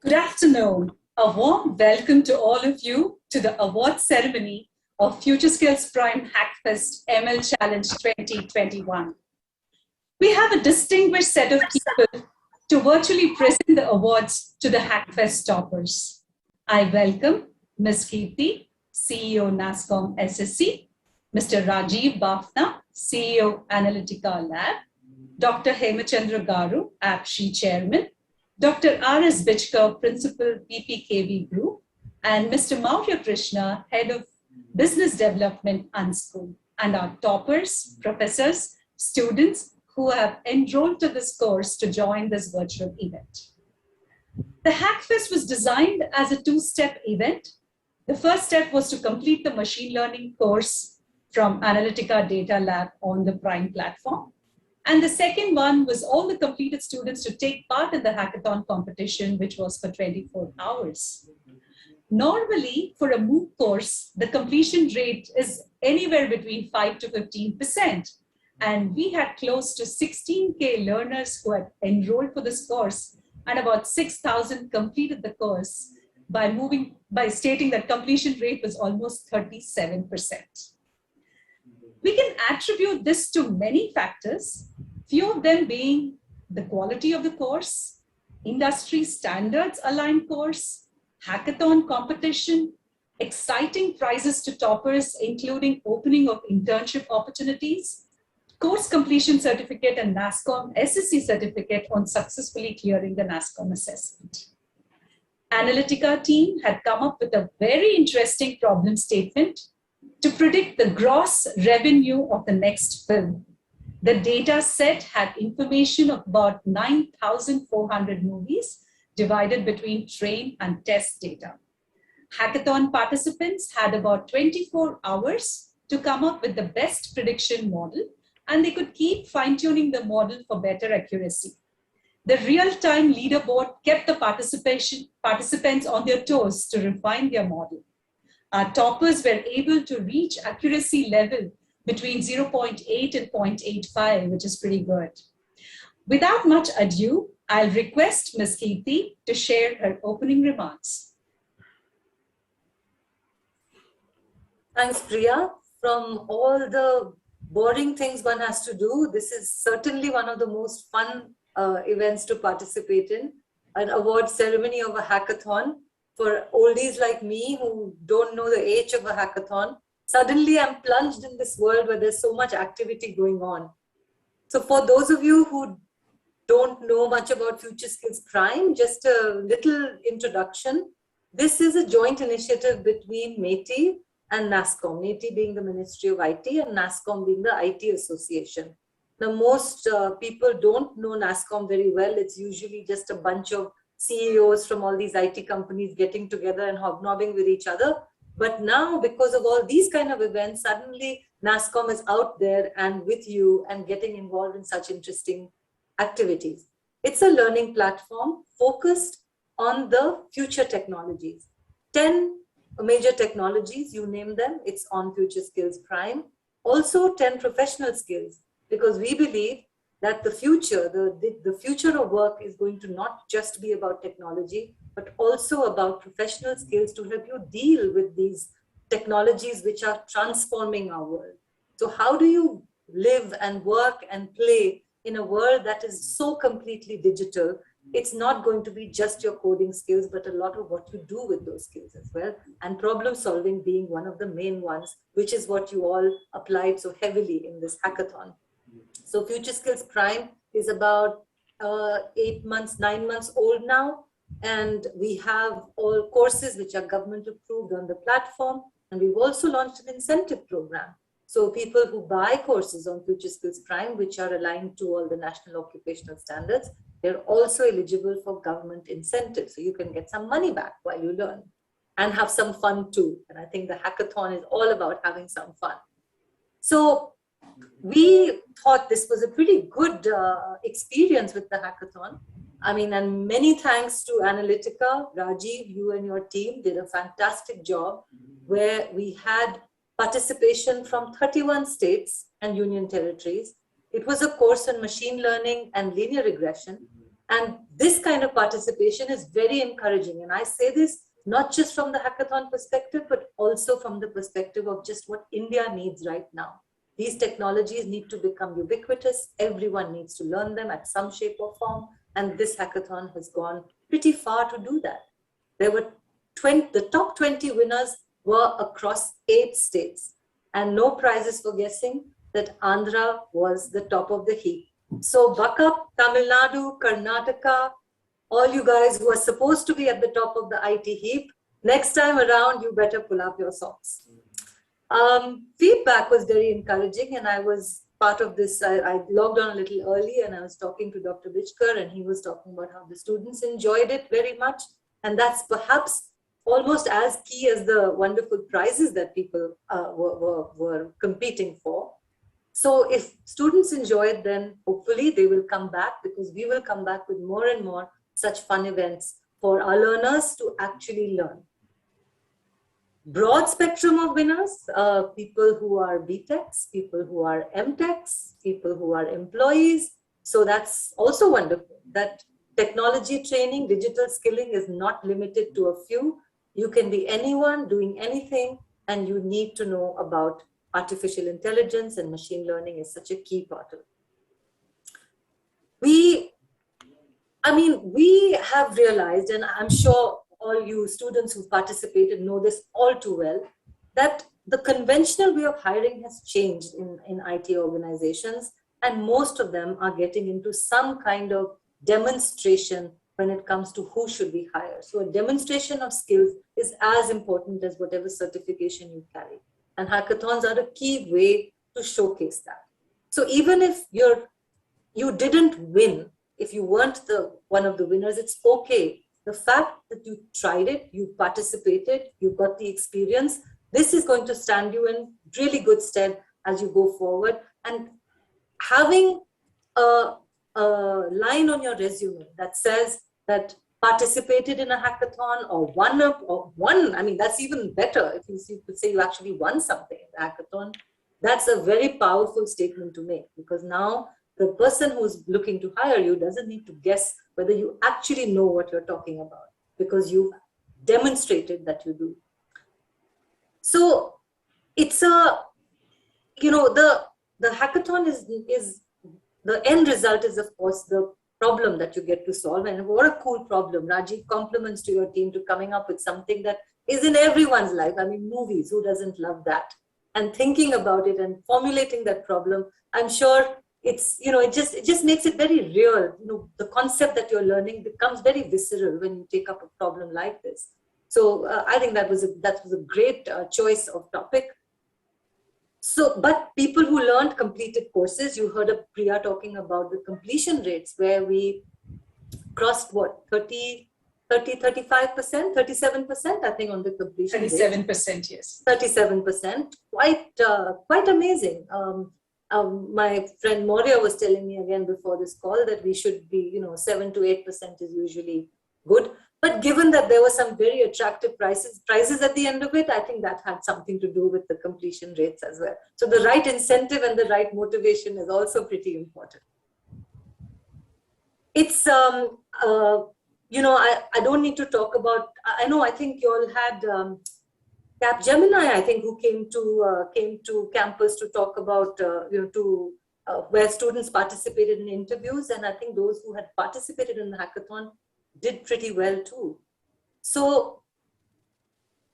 Good afternoon. A warm welcome to all of you to the award ceremony of FutureSkills Prime Hackfest ML Challenge 2021. We have a distinguished set of people to virtually present the awards to the Hackfest toppers. I welcome Ms. Kirti, CEO NASCOM SSC, Mr. Rajiv Bafna, CEO Analytica Lab, Dr. Hemachandra Garu, AppShe Chairman, Dr. R.S. Bichkar, Principal BPKV Group, and Mr. Maurya Krishna, Head of Business Development Unschool, and our toppers, professors, students who have enrolled to this course to join this virtual event. The Hackfest was designed as a two-step event. The first step was to complete the machine learning course from Analytica Data Lab on the Prime platform. And the second one was all the completed students to take part in the hackathon competition, which was for 24 hours. Normally, for a MOOC course, the completion rate is anywhere between 5 to 15%. And we had close to 16K learners who had enrolled for this course, and about 6,000 completed the course by stating that completion rate was almost 37%. We can attribute this to many factors, few of them being the quality of the course, industry standards aligned course, hackathon competition, exciting prizes to toppers, including opening of internship opportunities, course completion certificate and NASCOM SSC certificate on successfully clearing the NASCOM assessment. Analytica team had come up with a very interesting problem statement to predict the gross revenue of the next film. The data set had information of about 9,400 movies divided between train and test data. Hackathon participants had about 24 hours to come up with the best prediction model, and they could keep fine-tuning the model for better accuracy. The real-time leaderboard kept the participants on their toes to refine their model. Our toppers were able to reach accuracy level between 0.8 and 0.85, which is pretty good. Without much ado, I'll request Ms. Kirti to share her opening remarks. Thanks, Priya. From all the boring things one has to do, this is certainly one of the most fun events to participate in, an award ceremony of a hackathon. For oldies like me who don't know the age of a hackathon, suddenly I'm plunged in this world where there's so much activity going on. So for those of you who don't know much about FutureSkills Prime, just a little introduction. This is a joint initiative between METI and NASCOM, METI being the Ministry of IT and NASCOM being the IT Association. Now, most people don't know NASCOM very well. It's usually just a bunch of CEOs from all these IT companies getting together and hobnobbing with each other. But now, because of all these kind of events, suddenly NASCOM is out there and with you and getting involved in such interesting activities. It's a learning platform focused on the future technologies. 10 major technologies, you name them, it's on FutureSkills Prime. Also 10 professional skills, because we believe that the future, the future of work is going to not just be about technology, but also about professional skills to help you deal with these technologies which are transforming our world. So how do you live and work and play in a world that is so completely digital? It's not going to be just your coding skills, but a lot of what you do with those skills as well. And problem solving being one of the main ones, which is what you all applied so heavily in this hackathon. So FutureSkills Prime is about 9 months old now. And we have all courses which are government approved on the platform. And we've also launched an incentive program. So people who buy courses on FutureSkills Prime, which are aligned to all the national occupational standards, they're also eligible for government incentives. So you can get some money back while you learn and have some fun too. And I think the hackathon is all about having some fun. So we thought this was a pretty good experience with the hackathon. I mean, and many thanks to Analytica. Rajiv, you and your team did a fantastic job where we had participation from 31 states and union territories. It was a course on machine learning and linear regression. And this kind of participation is very encouraging. And I say this not just from the hackathon perspective, but also from the perspective of just what India needs right now. These technologies need to become ubiquitous. Everyone needs to learn them at some shape or form. And this hackathon has gone pretty far to do that. There were the top 20 winners were across 8 states, and no prizes for guessing that Andhra was the top of the heap. So buck up, Tamil Nadu, Karnataka, all you guys who are supposed to be at the top of the IT heap, next time around, you better pull up your socks. Feedback was very encouraging, and I was part of this. I logged on a little early, and I was talking to Dr. Bichkar, and he was talking about how the students enjoyed it very much. And that's perhaps almost as key as the wonderful prizes that people were competing for. So if students enjoy it, then hopefully they will come back, because we will come back with more and more such fun events for our learners to actually learn. Broad spectrum of winners, people who are BTechs, people who are MTechs, people who are employees. So that's also wonderful, that technology training, digital skilling is not limited to a few. You can be anyone doing anything, and you need to know about artificial intelligence, and machine learning is such a key part of it. We have realized, and I'm sure all you students who participated know this all too well, that the conventional way of hiring has changed in IT organizations, and most of them are getting into some kind of demonstration when it comes to who should we hire. So a demonstration of skills is as important as whatever certification you carry. And hackathons are a key way to showcase that. So even if you didn't win, if you weren't one of the winners, it's okay. The fact that you tried it, you participated, you got the experience, this is going to stand you in really good stead as you go forward. And having a line on your resume that says that participated in a hackathon or won, I mean, that's even better. If you could say you actually won something in the hackathon, that's a very powerful statement to make, because now the person who's looking to hire you doesn't need to guess whether you actually know what you're talking about, because you've demonstrated that you do. So it's the hackathon is the end result is, of course, the problem that you get to solve. And what a cool problem. Rajiv, compliments to your team to coming up with something that is in everyone's life. I mean, movies, who doesn't love that? And thinking about it and formulating that problem, I'm sure it just makes it very real. The concept that you're learning becomes very visceral when you take up a problem like this. So I think that was a great choice of topic. So, but people who learned completed courses, you heard of Priya talking about the completion rates, where we crossed what, 35%, 37%, I think, on the completion 37%, yes. 37%, quite amazing. My friend Moria was telling me again before this call that we should be, 7 to 8% is usually good. But given that there were some very attractive prizes at the end of it, I think that had something to do with the completion rates as well. So the right incentive and the right motivation is also pretty important. It's, I don't need to talk about, I think you all had Capgemini, I think, who came to campus to talk about, where students participated in interviews. And I think those who had participated in the hackathon did pretty well too. So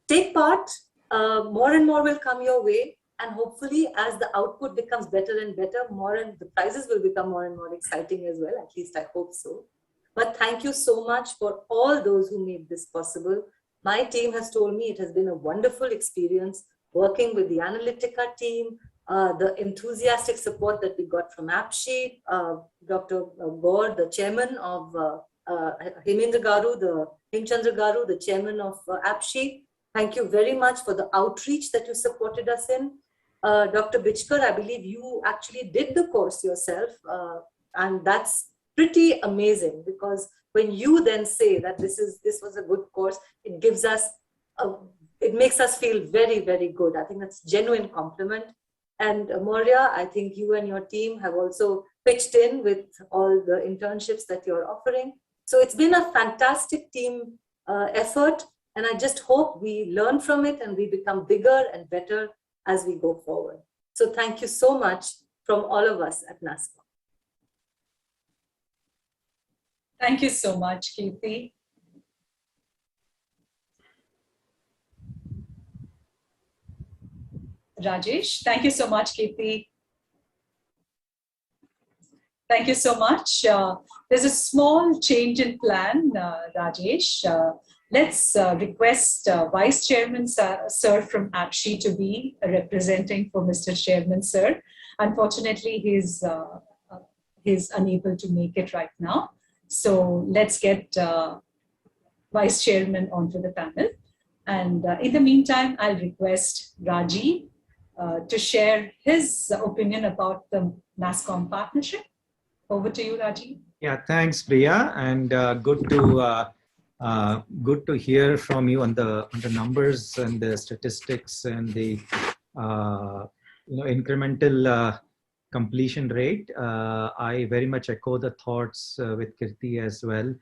take part, more and more will come your way. And hopefully as the output becomes better and better, the prizes will become more and more exciting as well. At least I hope so. But thank you so much for all those who made this possible. My team has told me it has been a wonderful experience working with the Analytica team, the enthusiastic support that we got from AppSheet, Dr. Gaur, the chairman of Hemchandra Garu, the chairman of AppSheet. Thank you very much for the outreach that you supported us in. Dr. Bichkar, I believe you actually did the course yourself, and that's pretty amazing, because when you then say that this was a good course, it gives us, it makes us feel very, very good. I think that's a genuine compliment. And Moria, I think you and your team have also pitched in with all the internships that you're offering. So it's been a fantastic team effort, and I just hope we learn from it and we become bigger and better as we go forward. So thank you so much from all of us at NASCOM. Thank you so much, Kirti. Rajesh, thank you so much, Kirti. Thank you so much. There's a small change in plan, Rajesh. Let's request Vice Chairman Sir from APSHI to be representing for Mr. Chairman Sir. Unfortunately, he's unable to make it right now. So let's get Vice Chairman onto the panel. And in the meantime, I'll request Raji to share his opinion about the NASCOM partnership. Over to you, Raji. Yeah, thanks, Priya, and good to hear from you on the numbers and the statistics and the incremental completion rate. I very much echo the thoughts with Kirti as well.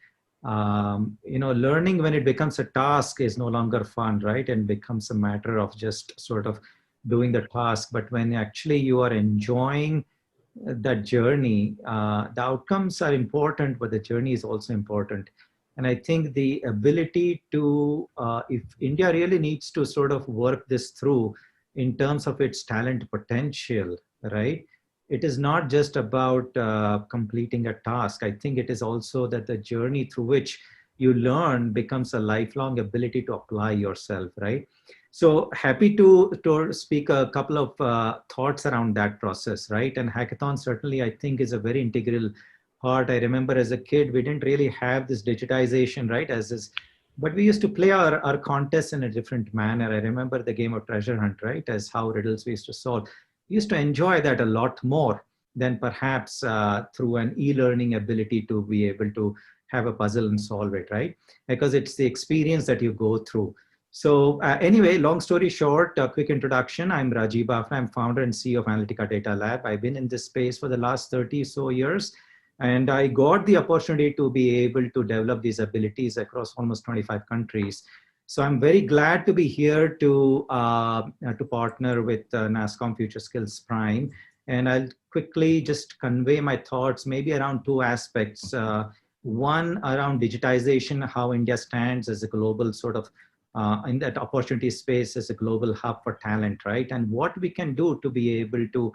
Learning when it becomes a task is no longer fun, right? And becomes a matter of just sort of doing the task. But when actually you are enjoying that journey, the outcomes are important, but the journey is also important. And I think the ability to, if India really needs to sort of work this through in terms of its talent potential, right? It is not just about completing a task. I think it is also that the journey through which you learn becomes a lifelong ability to apply yourself, right? So happy to speak a couple of thoughts around that process, right? And hackathon certainly, I think, is a very integral part. I remember as a kid, we didn't really have this digitization, right? But we used to play our contests in a different manner. I remember the game of treasure hunt, right? As how riddles we used to solve. We used to enjoy that a lot more than perhaps through an e-learning ability to be able to have a puzzle and solve it, right? Because it's the experience that you go through. So anyway, long story short, a quick introduction. I'm Rajiv Bafra. I'm founder and CEO of Analytica Data Lab. I've been in this space for the last 30 so years. And I got the opportunity to be able to develop these abilities across almost 25 countries. So I'm very glad to be here to partner with NASCOM FutureSkills Prime. And I'll quickly just convey my thoughts maybe around two aspects. One around digitization, how India stands as a global sort of in that opportunity space as a global hub for talent, right? And what we can do to be able to,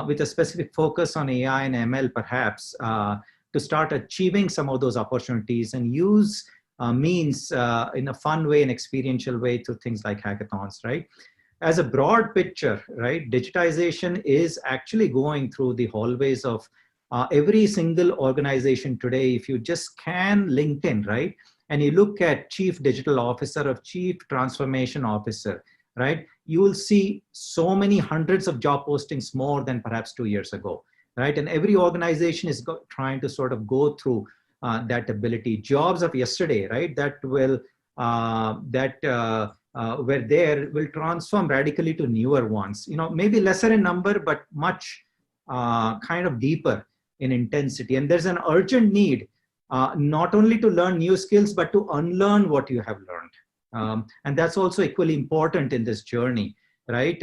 with a specific focus on AI and ML perhaps, to start achieving some of those opportunities and use means in a fun way and experiential way through things like hackathons, right? As a broad picture, right, digitization is actually going through the hallways of every single organization today. If you just scan LinkedIn, right, and you look at Chief Digital Officer or Chief Transformation Officer, right, you will see so many hundreds of job postings more than perhaps 2 years ago, right? And every organization is trying to sort of go through that ability. Jobs of yesterday, right, that will were there will transform radically to newer ones. Maybe lesser in number, but much kind of deeper in intensity. And there's an urgent need not only to learn new skills, but to unlearn what you have learned. And that's also equally important in this journey, right?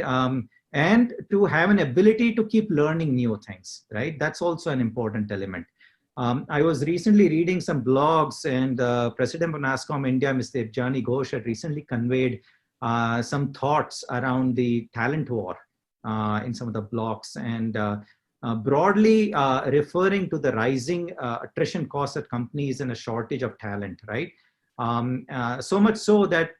And to have an ability to keep learning new things, right? That's also an important element. I was recently reading some blogs, and President of NASCOM India, Mr. Jani Ghosh, had recently conveyed some thoughts around the talent war in some of the blogs, and broadly referring to the rising attrition costs at companies and a shortage of talent, right? So much so that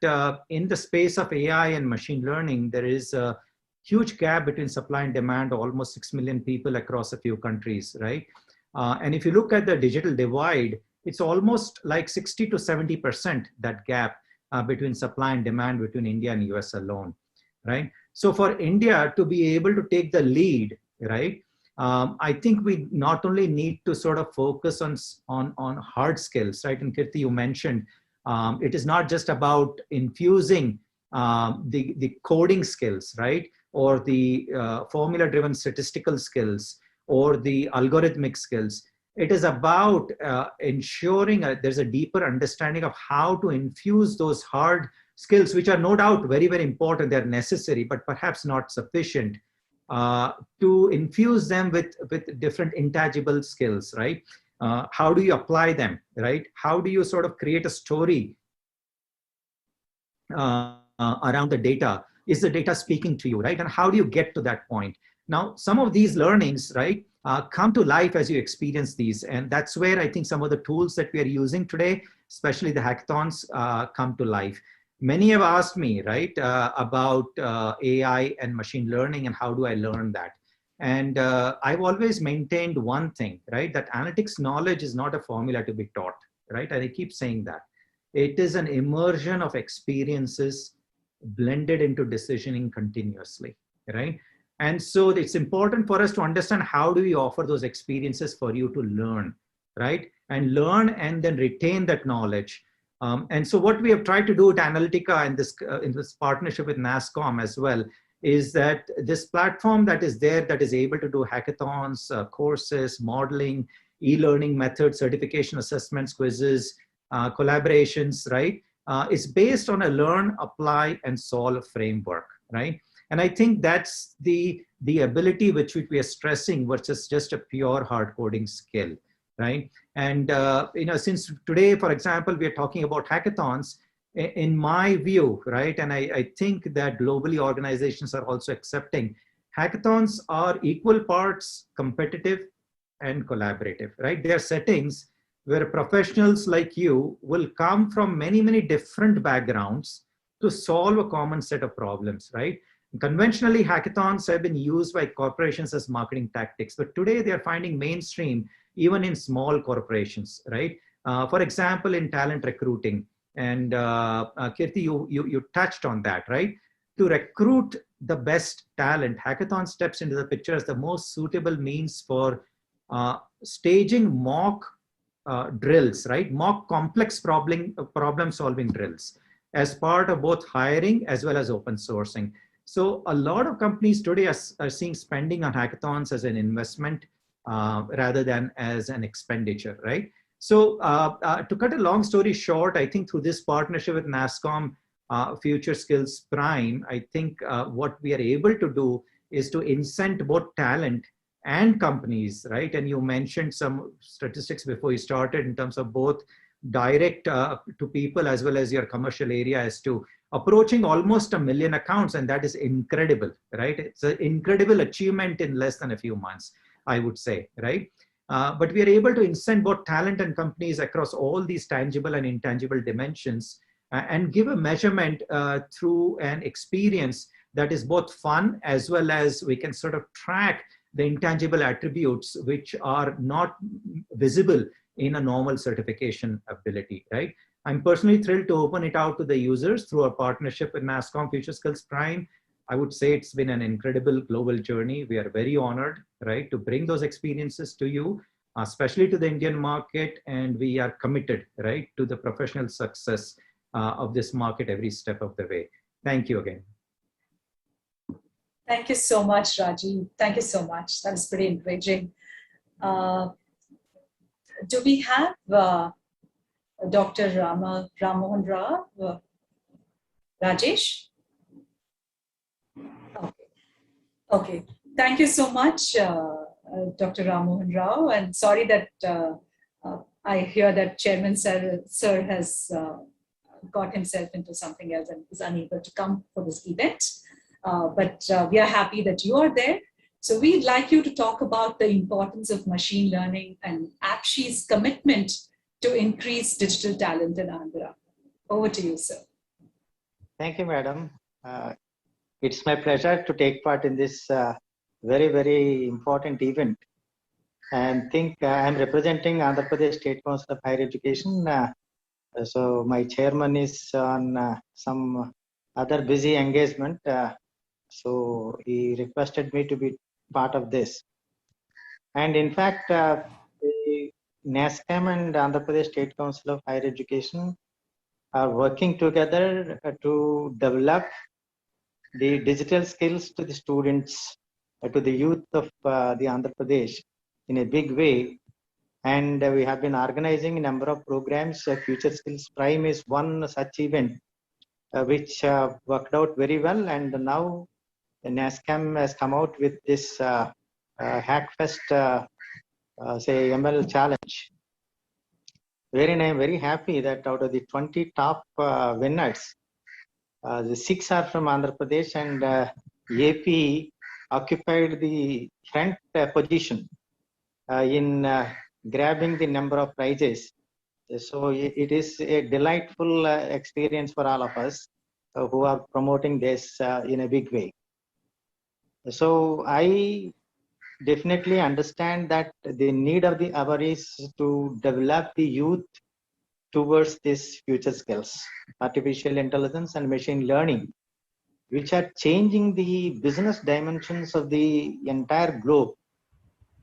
in the space of AI and machine learning, there is a huge gap between supply and demand, almost 6 million people across a few countries, right? And if you look at the digital divide, it's almost like 60 to 70%, that gap between supply and demand between India and US alone, right? So for India to be able to take the lead, right, I think we not only need to sort of focus on hard skills, right? And Kirti, you mentioned, it is not just about infusing the coding skills, right? Or the formula-driven statistical skills, or the algorithmic skills. It is about ensuring there's a deeper understanding of how to infuse those hard skills, which are no doubt very, very important. They're necessary, but perhaps not sufficient, to infuse them with different intangible skills, right? How do you apply them, right? How do you sort of create a story around the data? Is the data speaking to you, right? And how do you get to that point? Now, some of these learnings, right, come to life as you experience these. And that's where I think some of the tools that we are using today, especially the hackathons, come to life. Many have asked me, right, about AI and machine learning and how do I learn that? And I've always maintained one thing, right, that analytics knowledge is not a formula to be taught, right? And I keep saying that. It is an immersion of experiences blended into decisioning continuously, right? And so it's important for us to understand how do we offer those experiences for you to learn, right? And learn and then retain that knowledge. And so what we have tried to do at Analytica in this partnership with NASSCOM as well, is that this platform that is there, that is able to do hackathons, courses, modeling, e-learning methods, certification assessments, quizzes, collaborations, right? Is based on a learn, apply, and solve framework, right? And I think that's the ability which we are stressing versus just a pure hard coding skill, right? And since today, for example, we are talking about hackathons, in my view, right? And I think that globally organizations are also accepting, hackathons are equal parts competitive and collaborative, right? They are settings where professionals like you will come from many, many different backgrounds to solve a common set of problems, right? Conventionally, hackathons have been used by corporations as marketing tactics, but today they are finding mainstream even in small corporations, right? For example, in talent recruiting, and Kirti, you touched on that, right? To recruit the best talent, hackathon steps into the picture as the most suitable means for staging mock drills, right? Mock complex problem solving drills as part of both hiring as well as open sourcing. So a lot of companies today are seeing spending on hackathons as an investment rather than as an expenditure, right? So to cut a long story short, I think through this partnership with NASSCOM, FutureSkills Prime, I think what we are able to do is to incent both talent and companies, right? And you mentioned some statistics before you started in terms of both direct to people as well as your commercial area as to approaching almost 1 million accounts. And that is incredible, right? It's an incredible achievement in less than a few months, I would say, right? But we are able to incent both talent and companies across all these tangible and intangible dimensions and give a measurement through an experience that is both fun as well as we can sort of track the intangible attributes which are not visible in a normal certification ability, right? I'm personally thrilled to open it out to the users through a partnership with NASSCOM FutureSkills Prime. I would say it's been an incredible global journey. We are very honored, right, to bring those experiences to you, especially to the Indian market, and we are committed, right, to the professional success of this market every step of the way. Thank you again. Thank you so much, Rajiv. Thank you so much. That was pretty encouraging. Do we have Dr. Rammohan Rao? Rajesh? Okay. Thank you so much, Dr. Rammohan Rao. And sorry that I hear that Chairman Sir has got himself into something else and is unable to come for this event. But we are happy that you are there. So we'd like you to talk about the importance of machine learning and AppShe's commitment to increase digital talent in Andhra. Over to you, sir. Thank you, madam. It's my pleasure to take part in this very, very important event. And think I'm representing Andhra Pradesh State Council of Higher Education. So my chairman is on some other busy engagement. So he requested me to be part of this. And in fact, the NASSCOM and Andhra Pradesh State Council of Higher Education are working together to develop the digital skills to the students to the youth of the Andhra Pradesh in a big way. And we have been organizing a number of programs. Future Skills Prime is one such event which worked out very well. And now NASCAM has come out with this Hackfest, say, ML challenge. Wherein I am very happy that out of the 20 top winners, the 6 are from Andhra Pradesh, and AP occupied the front position in grabbing the number of prizes. So it is a delightful experience for all of us who are promoting this in a big way. So I definitely understand that the need of the hour is to develop the youth towards these future skills, artificial intelligence and machine learning, which are changing the business dimensions of the entire globe.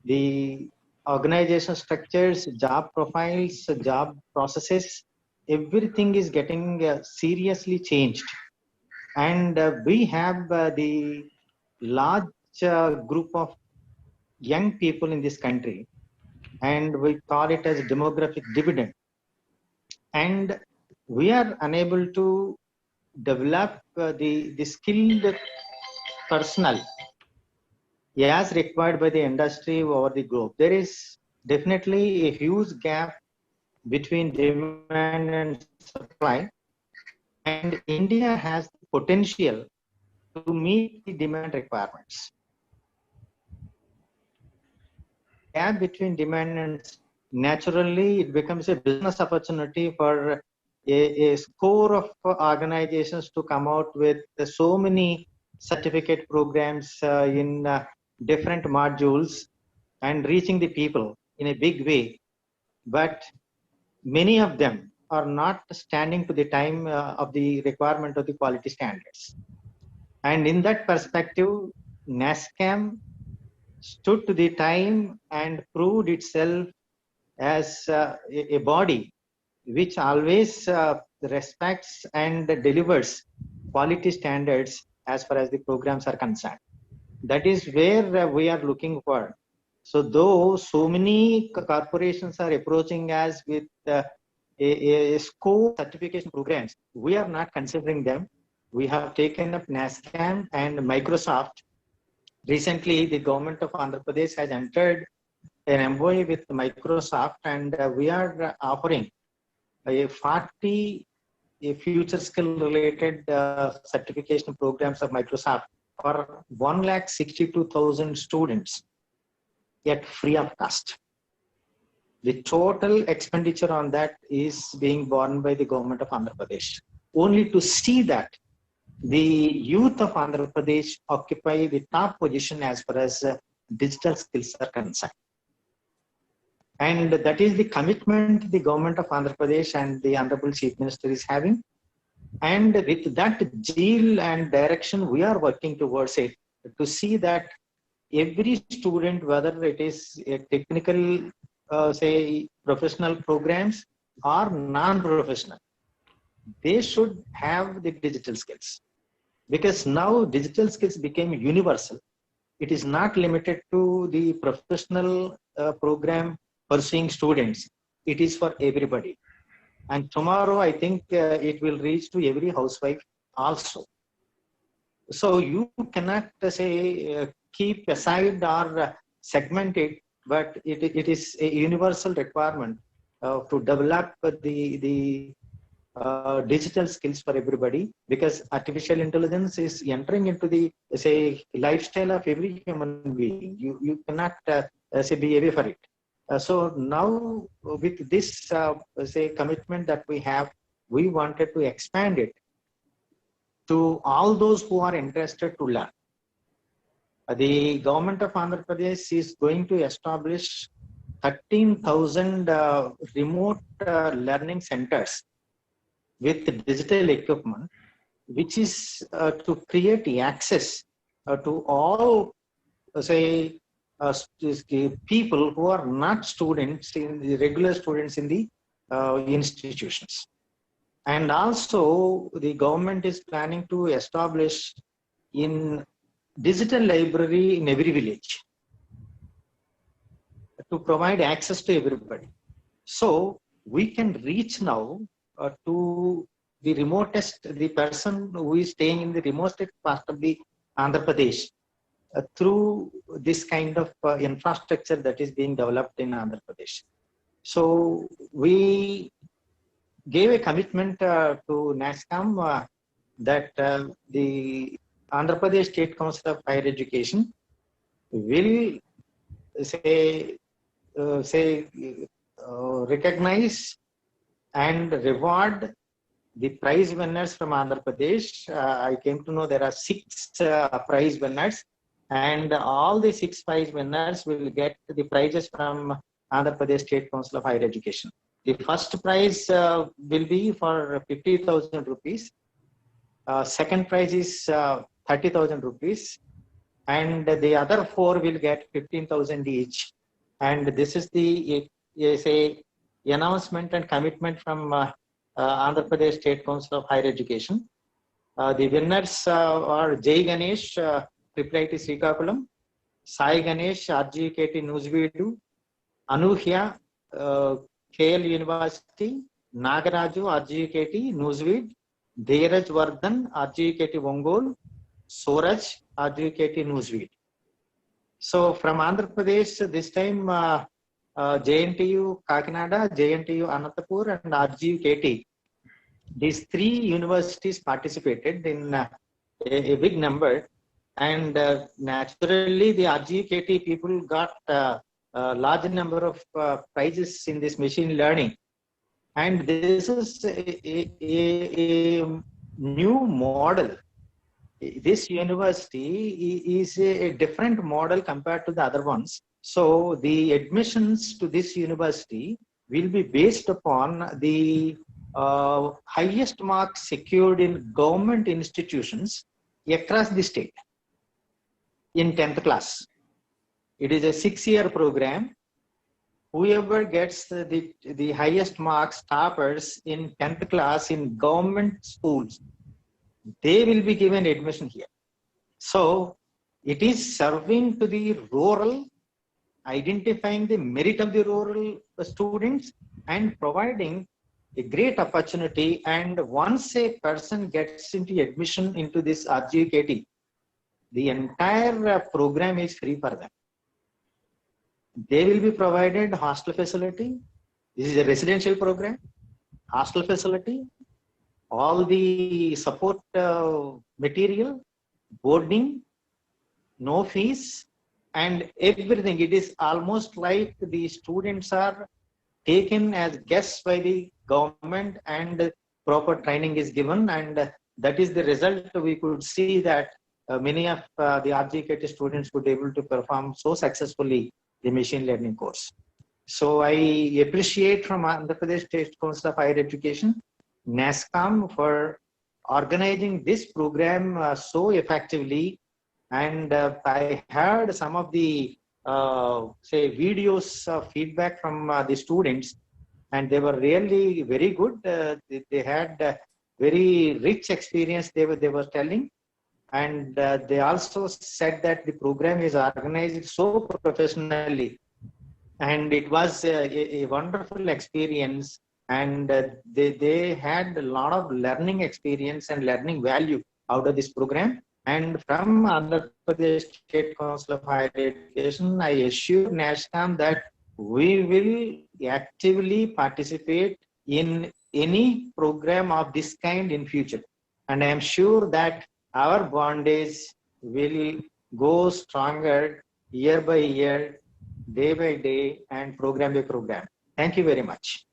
The organization structures, job profiles, job processes, everything is getting seriously changed. And we have the large group of young people in this country, and we call it as demographic dividend. And we are unable to develop the skilled personnel as required by the industry over the globe. There is definitely a huge gap between demand and supply, and India has the potential to meet the demand requirements. Gap between demand and naturally it becomes a business opportunity for a score of organizations to come out with so many certificate programs in different modules and reaching the people in a big way. But many of them are not standing to the time of the requirement of the quality standards. And in that perspective, NASCAM stood to the time and proved itself as a body which always respects and delivers quality standards as far as the programs are concerned. That is where we are looking for. So though so many corporations are approaching us with a score certification programs, we are not considering them. We have taken up NASCAM and Microsoft. Recently, the government of Andhra Pradesh has entered an MOU with Microsoft, and we are offering a 40 future skill related certification programs of Microsoft for 1,62,000 students at free of cost. The total expenditure on that is being borne by the government of Andhra Pradesh. Only to see that the youth of Andhra Pradesh occupy the top position as far as digital skills are concerned. And that is the commitment the government of Andhra Pradesh and the Honorable Chief Minister is having. And with that zeal and direction, we are working towards it to see that every student, whether it is a technical, say, professional programs or non-professional, they should have the digital skills. Because now digital skills became universal. It is not limited to the professional program pursuing students. It is for everybody. And tomorrow, I think it will reach to every housewife also. So you cannot say keep aside or segment it, but it is a universal requirement to develop the digital skills for everybody, because artificial intelligence is entering into the, say, lifestyle of every human being. You cannot say be away for it. So now with this say commitment that we have, we wanted to expand it to all those who are interested to learn. The government of Andhra Pradesh is going to establish 13,000 remote learning centers with digital equipment, which is to create access to all, say, people who are not students, in the regular students in the institutions. And also the government is planning to establish in digital library in every village to provide access to everybody. So we can reach now to the remotest, the person who is staying in the remotest part of the Andhra Pradesh through this kind of infrastructure that is being developed in Andhra Pradesh. So we gave a commitment to NASCOM that the Andhra Pradesh State Council of Higher Education will recognize and reward the prize winners from Andhra Pradesh. I came to know there are 6 prize winners, and all the 6 prize winners will get the prizes from Andhra Pradesh State Council of Higher Education. The first prize will be for 50,000 rupees. Second prize is 30,000 rupees. And the other 4 will get 15,000 each. And this is the announcement and commitment from Andhra Pradesh State Council of Higher Education. The winners are Jai Ganesh, Triple IT Srikakulam, Sai Ganesh, RGKT Nuzveedu, Anuhya, KL University, Nagaraju, RGKT Nuzveed, Dheeraj Vardhan, RGKT Ongole, Suraj, RGKT Newsweek. So from Andhra Pradesh, this time JNTU Kakinada, JNTU Anantapur, and RGKT. These 3 universities participated in a big number, and naturally the RGKT people got a large number of prizes in this machine learning. And this is a new model. This university is a different model compared to the other ones. So the admissions to this university will be based upon the highest marks secured in government institutions across the state in 10th class. It is a 6-year program. Whoever gets the highest marks, toppers in 10th class in government schools, they will be given admission here. So it is serving to the rural, identifying the merit of the rural students and providing a great opportunity. And once a person gets into admission into this RGKT, the entire program is free for them. They will be provided hostel facility. This is a residential program, hostel facility, all the support material, boarding, no fees, and everything. It is almost like the students are taken as guests by the government and proper training is given. And that is the result. We could see that many of the RGKT students would be able to perform so successfully the machine learning course. So I appreciate from Andhra Pradesh State Council of Higher Education, NASCOM, for organizing this program so effectively. And I heard some of the videos of feedback from the students, and they were really very good. They had very rich experience they were telling. And they also said that the program is organized so professionally, and it was a wonderful experience. And they had a lot of learning experience and learning value out of this program. And from Andhra Pradesh State Council of Higher Education, I assure NASCOM that we will actively participate in any program of this kind in future. And I am sure that our bondage will go stronger year by year, day by day, and program by program. Thank you very much.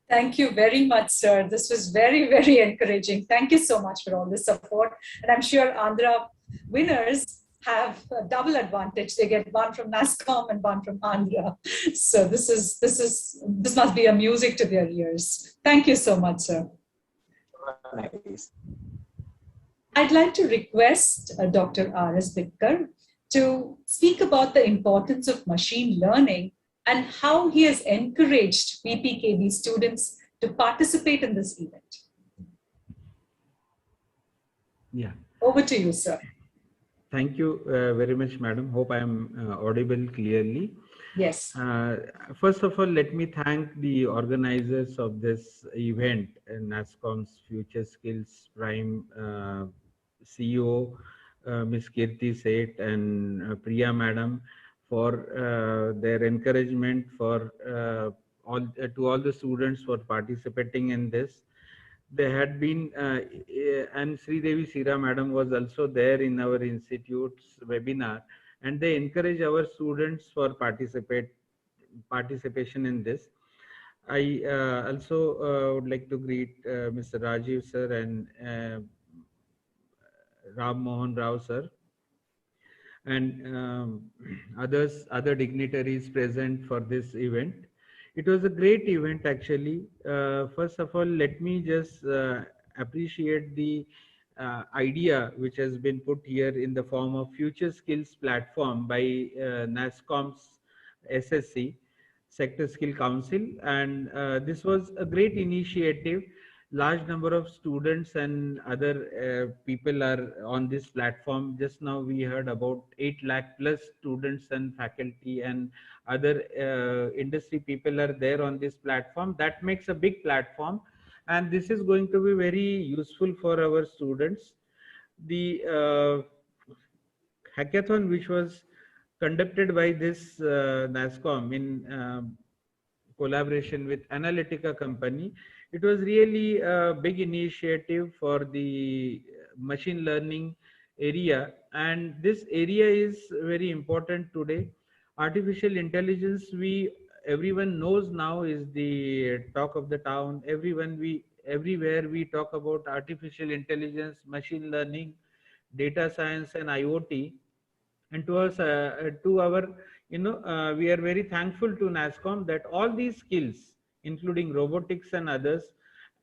Thank you very much, sir. This was very, very encouraging. Thank you so much for all this support. And I'm sure Andhra winners have a double advantage. They get one from NASCOM and one from Andhra. So this must be a music to their ears. Thank you so much, sir. Nice. I'd like to request Dr. R.S. Bitkar to speak about the importance of machine learning and how he has encouraged VPKB students to participate in this event. Yeah, Over to you, sir. Thank you very much, madam. Hope I am audible clearly. Yes. First of all, let me thank the organizers of this event, NASSCOM's Future Skills Prime CEO, Ms. Kirti Seth and Priya Madam, for their encouragement for to all the students for participating in this. There had been, and Sri Devi Sira Madam was also there in our institute's webinar, and they encourage our students for participation in this. I also would like to greet Mr. Rajiv sir and Ram Mohan Rao sir and other dignitaries present for this event. It was a great event actually. First of all, let me just appreciate the idea which has been put here in the form of Future Skills platform by NASSCOM's SSC, Sector Skill Council, and this was a great initiative. Large number of students and other people are on this platform. Just now we heard about 8 lakh plus students and faculty and other industry people are there on this platform. That makes a big platform, and this is going to be very useful for our students. The hackathon which was conducted by this NASSCOM in collaboration with Analytica company. It was really a big initiative for the machine learning area, and this area is very important today. Artificial intelligence, everyone knows now, is the talk of the town. Everywhere we talk about artificial intelligence, machine learning, data science and IoT. And to us, to our, we are very thankful to NASSCOM that all these skills, including robotics and others,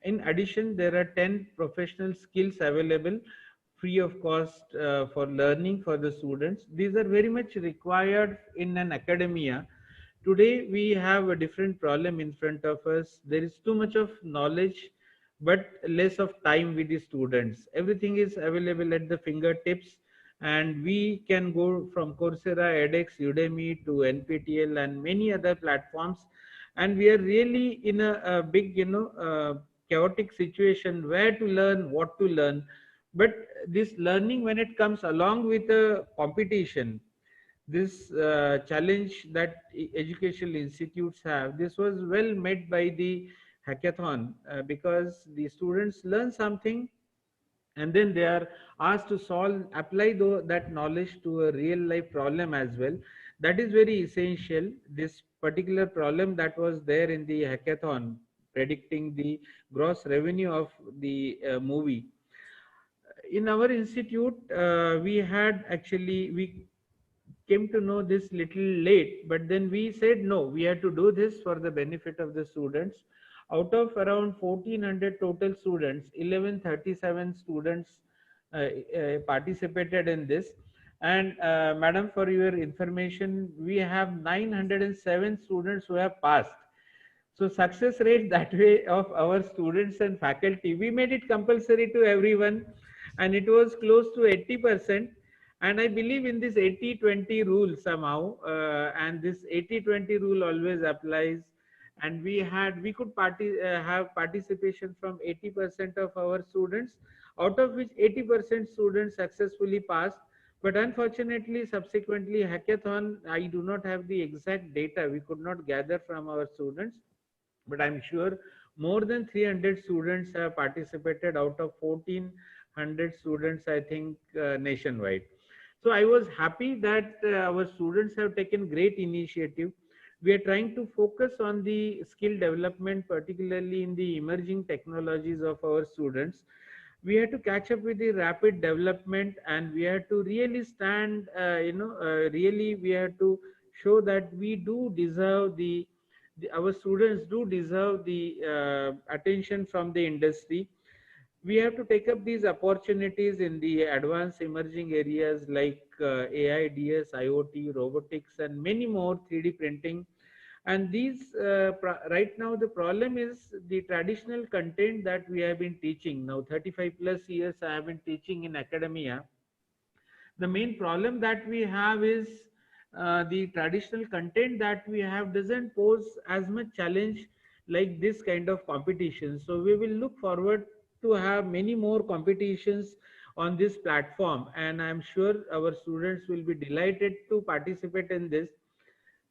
in addition, there are 10 professional skills available free of cost for learning for the students. These are very much required in an academia. Today, we have a different problem in front of us. There is too much of knowledge, but less of time with the students. Everything is available at the fingertips, and we can go from Coursera, edX, Udemy to NPTEL and many other platforms, and we are really in a big chaotic situation where to learn, what to learn. But this learning, when it comes along with a competition, this challenge that educational institutes have, this was well met by the hackathon, because the students learn something and then they are asked to apply that knowledge to a real life problem as well. That is very essential. This particular problem that was there in the hackathon, predicting the gross revenue of the movie. In our institute, we came to know this little late, but then we said no, we had to do this for the benefit of the students. Out of around 1400 total students, 1137 students participated in this. And madam, for your information, we have 907 students who have passed. So success rate that way of our students and faculty, we made it compulsory to everyone, and it was close to 80%. And I believe in this 80-20 rule somehow, and this 80-20 rule always applies. And we could have participation from 80% of our students, out of which 80% students successfully passed. But unfortunately, subsequently, hackathon, I do not have the exact data. We could not gather from our students, but I'm sure more than 300 students have participated out of 1400 students, I think, nationwide. So I was happy that our students have taken great initiative. We are trying to focus on the skill development, particularly in the emerging technologies of our students. We had to catch up with the rapid development, and we had to really stand, really we had to show that we do deserve our students do deserve the attention from the industry. We have to take up these opportunities in the advanced emerging areas like AI, DS, IoT, robotics, and many more, 3D printing. And these right now the problem is the traditional content that we have been teaching. Now 35 plus years I have been teaching in academia. The main problem that we have is the traditional content that we have doesn't pose as much challenge like this kind of competition. So we will look forward to have many more competitions on this platform, and I'm sure our students will be delighted to participate in this.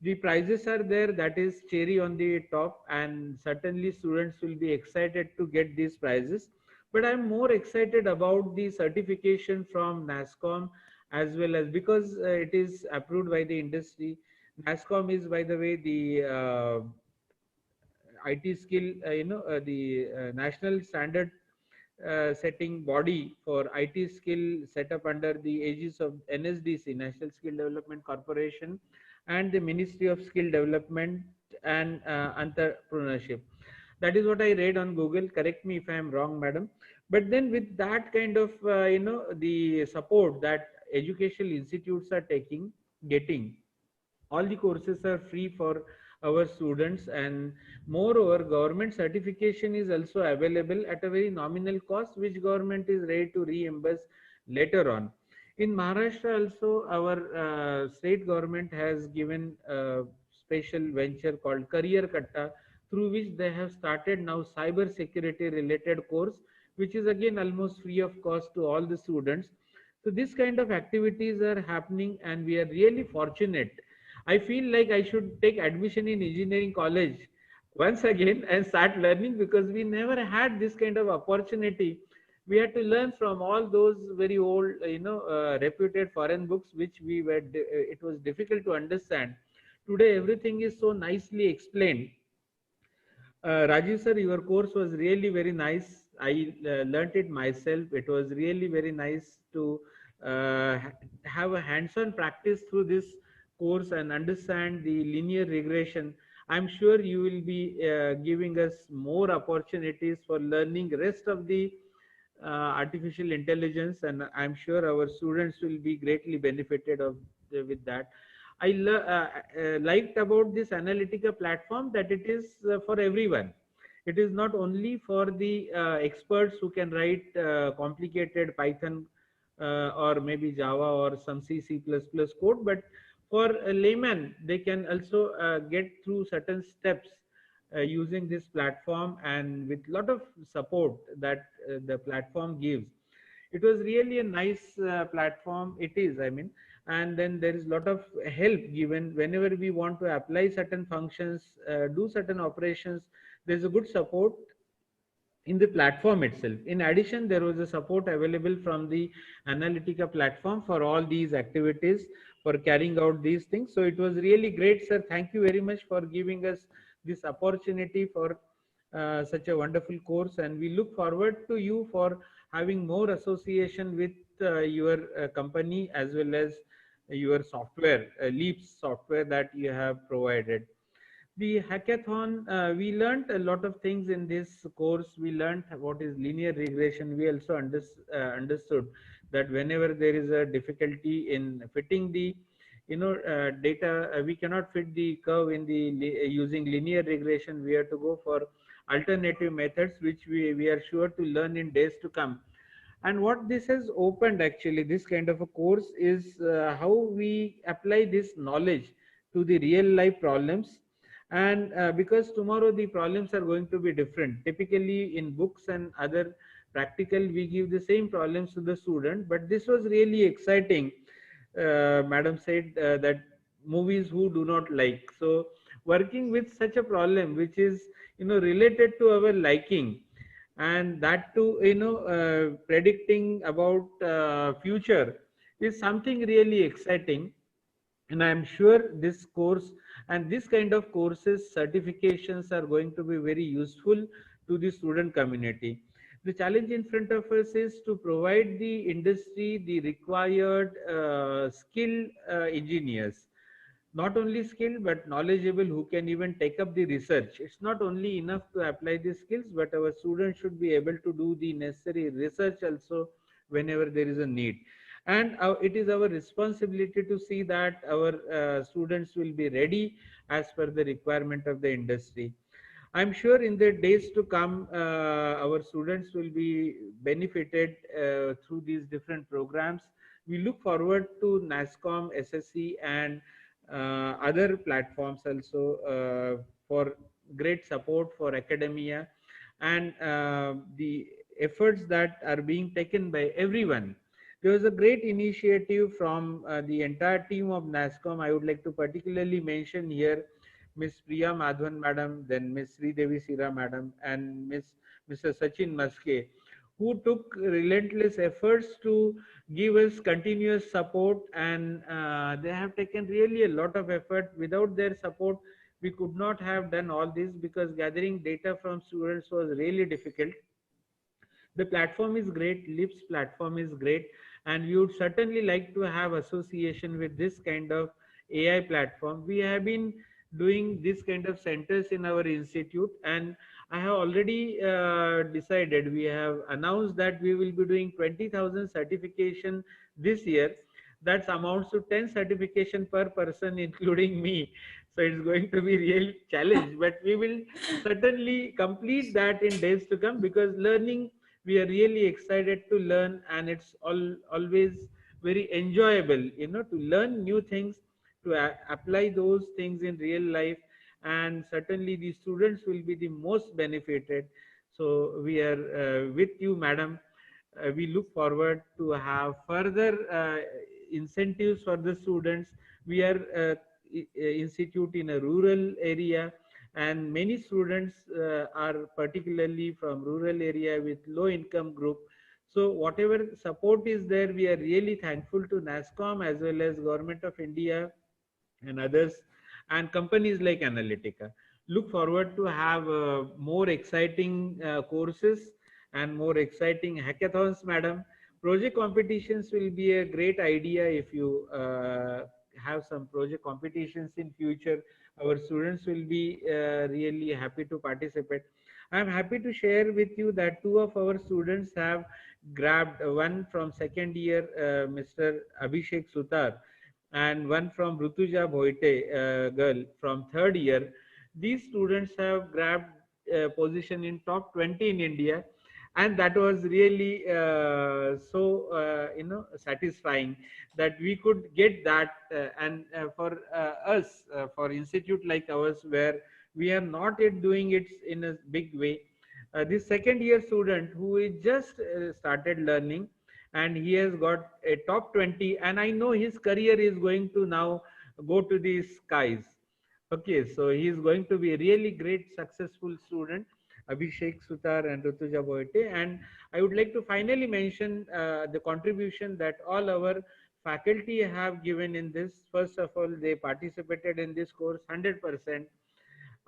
The prizes are there, that is cherry on the top, and certainly students will be excited to get these prizes. But I'm more excited about the certification from NASCOM, as well as because it is approved by the industry. NASCOM is, by the way, the IT skill, the national standard setting body for IT skill set up under the aegis of NSDC, National Skill Development Corporation, and the Ministry of Skill Development and Entrepreneurship. That is what I read on Google. Correct me if I am wrong, madam. But then with that kind of, the support that educational institutes are getting, all the courses are free for our students, and moreover government certification is also available at a very nominal cost, which government is ready to reimburse later on. In Maharashtra also, our state government has given a special venture called Career Katta, through which they have started now cyber security related course, which is again almost free of cost to all the students. So this kind of activities are happening, and we are really fortunate. I feel like I should take admission in engineering college once again and start learning, because we never had this kind of opportunity. We had to learn from all those very old, reputed foreign books, which it was difficult to understand. Today, everything is so nicely explained. Rajiv sir, your course was really very nice. I learnt it myself. It was really very nice to have a hands-on practice through this course and understand the linear regression. I'm sure you will be giving us more opportunities for learning rest of the artificial intelligence, and I'm sure our students will be greatly benefited with that. I liked about this Analytica platform that it is for everyone. It is not only for the experts who can write complicated Python or maybe Java or some C++ code, but for a layman, they can also get through certain steps using this platform, and with lot of support that the platform gives. It was really a nice platform. It is, I mean, and then there is a lot of help given whenever we want to apply certain functions, do certain operations. There's a good support in the platform itself. In addition, there was a support available from the Analytica platform for all these activities, for carrying out these things. So it was really great, sir. Thank you very much for giving us this opportunity for such a wonderful course, and we look forward to you for having more association with your company, as well as your software, Leaps software that you have provided. The hackathon, we learned a lot of things in this course. We learned what is linear regression. We also understood that whenever there is a difficulty in fitting the data, we cannot fit the curve in the using linear regression. We have to go for alternative methods, which we are sure to learn in days to come. And what this has opened, actually, this kind of a course, is how we apply this knowledge to the real life problems. And because tomorrow the problems are going to be different. Typically in books and other practical, we give the same problems to the student, but this was really exciting. Madam said that movies who do not like. So working with such a problem which is related to our liking, and that too predicting about future, is something really exciting. And I'm sure this course and this kind of courses certifications are going to be very useful to the student community. The challenge in front of us is to provide the industry the required skilled engineers, not only skilled but knowledgeable, who can even take up the research. It's not only enough to apply the skills, but our students should be able to do the necessary research also whenever there is a need. and it is our responsibility to see that our students will be ready as per the requirement of the industry. I'm sure in the days to come, our students will be benefited through these different programs. We look forward to NASSCOM, SSC, and other platforms also for great support for academia and the efforts that are being taken by everyone. There was a great initiative from the entire team of NASSCOM. I would like to particularly mention here Miss Priya Madhavan Madam, then Miss Sri Devi Sira Madam, and Mr. Sachin Maske, who took relentless efforts to give us continuous support, and they have taken really a lot of effort. Without their support, we could not have done all this, because gathering data from students was really difficult. The platform is great, Lips platform is great, and we would certainly like to have association with this kind of AI platform. We have been doing this kind of centers in our institute, and I have already decided, we have announced that we will be doing 20,000 certification this year. That amounts to 10 certification per person, including me. So it's going to be real challenge, but we will certainly complete that in days to come, because learning, we are really excited to learn, and it's always very enjoyable, to learn new things, to apply those things in real life, and certainly the students will be the most benefited. So we are with you, madam. We look forward to have further incentives for the students. We are institute in a rural area, and many students are particularly from rural area with low income group. So whatever support is there, we are really thankful to NASSCOM as well as Government of India and others, and companies like Analytica. Look forward to have more exciting courses and more exciting hackathons, madam. Project competitions will be a great idea. If you have some project competitions in future, our students will be really happy to participate. I'm happy to share with you that two of our students have grabbed, one from second year, Mr. Abhishek Sutar, and one from Rutuja Bhoite, girl from third year. These students have grabbed position in top 20 in India, and that was really so satisfying that we could get that. And for us, for institute like ours, where we are not yet doing it in a big way, this second year student who is just started learning, and he has got a top 20, and I know his career is going to now go to the skies. Okay, so he is going to be a really great successful student, Abhishek Sutar and Rutuja Boite. And I would like to finally mention the contribution that all our faculty have given in this. First of all, they participated in this course 100%.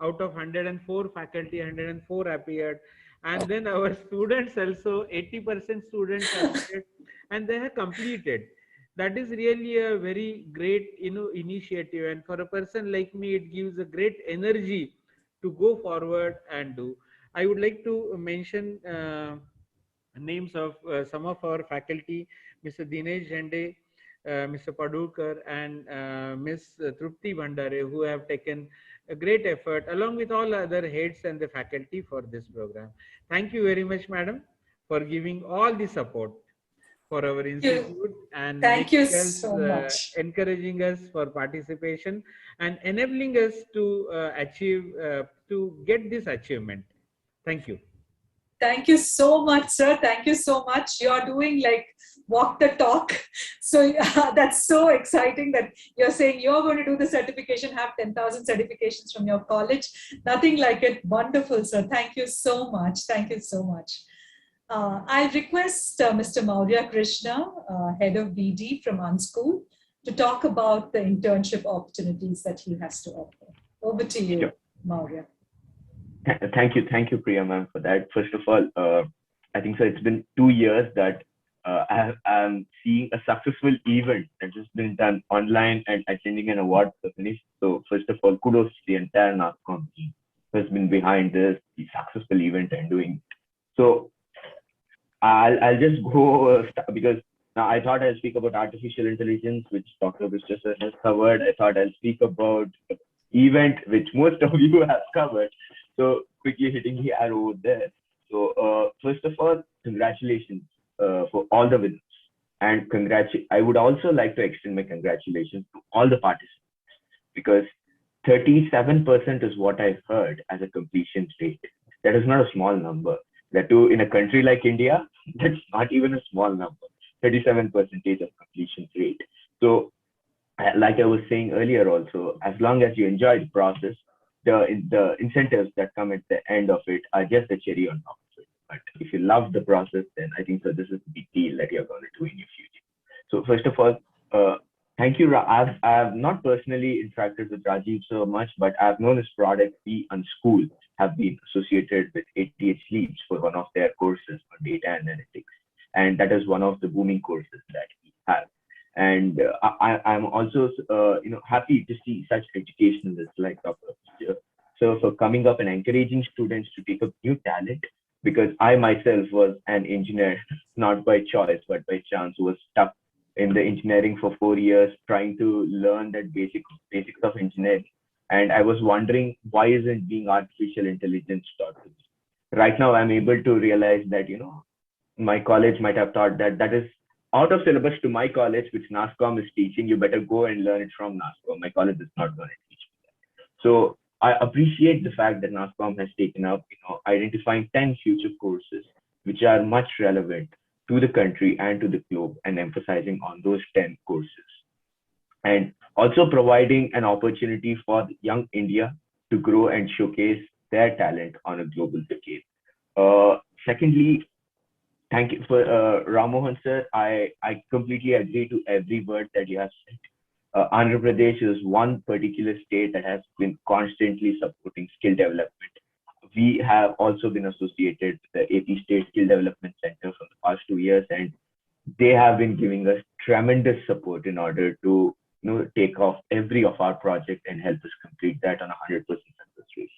Out of 104 faculty, 104 appeared, and then our students also, 80% students appeared, and they have completed. That is really a very great initiative, and for a person like me, it gives a great energy to go forward and do. I would like to mention names of some of our faculty: Mr. Dinesh Jande, Mr. Padurkar, and Ms. Trupti Bhandare, who have taken a great effort along with all other heads and the faculty for this program. Thank you very much, madam, for giving all the support for our institute and Thank you making us, so much. encouraging us for participation and enabling us to achieve, to get this achievement. Thank you. Thank you so much, sir. Thank you so much. You're doing like walk the talk. So that's so exciting that you're saying you're going to do the certification, have 10,000 certifications from your college. Nothing like it. Wonderful, sir. Thank you so much. Thank you so much. I'll request Mr. Maurya Krishna, head of BD from Unschool, to talk about the internship opportunities that he has to offer. Over to you, sure. Maurya. Thank you, Priya ma'am, for that. First of all, I think so. It's been 2 years that I'm seeing a successful event that has been done online and attending an award finish. So first of all, kudos to the entire NASSCOM team who has been behind this the successful event and doing. So I'll just go because Now, I thought I'll speak about artificial intelligence, which Dr. Vishwasar has covered. I thought I'll speak about event, which most of you have covered. So quickly hitting the arrow there. So first of all, congratulations for all the winners. And I would also like to extend my congratulations to all the participants, because 37% is what I've heard as a completion rate. That is not a small number. That too, in a country like India, that's not even a small number. 37% of completion rate. So, like I was saying earlier, also, as long as you enjoy the process, the incentives that come at the end of it are just a cherry on top of it. But if you love the process, then I think so. This is a big deal that you're going to do in your future. So, first of all, thank you. I've not personally interacted with Rajiv so much, but I've known his product. We and school have been associated with 88 Sleeps for one of their courses on data analytics, and that is one of the booming courses that we have. And I'm also happy to see such educationalists like Dr. So for coming up and encouraging students to take up new talent, because I myself was an engineer, not by choice but by chance, who was stuck in the engineering for 4 years trying to learn that basics of engineering. And I was wondering, why isn't being artificial intelligence taught to me? Right now, I'm able to realize that, my college might have taught that is out of syllabus to my college, which NASCOM is teaching. You better go and learn it from NASCOM. My college is not going to teach me that. So I appreciate the fact that NASCOM has taken up, identifying 10 future courses which are much relevant to the country and to the globe, and emphasizing on those 10 courses. And also providing an opportunity for young India to grow and showcase their talent on a global scale. Secondly, thank you for Ramohan sir. I completely agree to every word that you have said. Andhra Pradesh is one particular state that has been constantly supporting skill development. We have also been associated with the AP State Skill Development Center for the past 2 years, and they have been giving us tremendous support in order to take off every of our project and help us complete that on 100% success rate.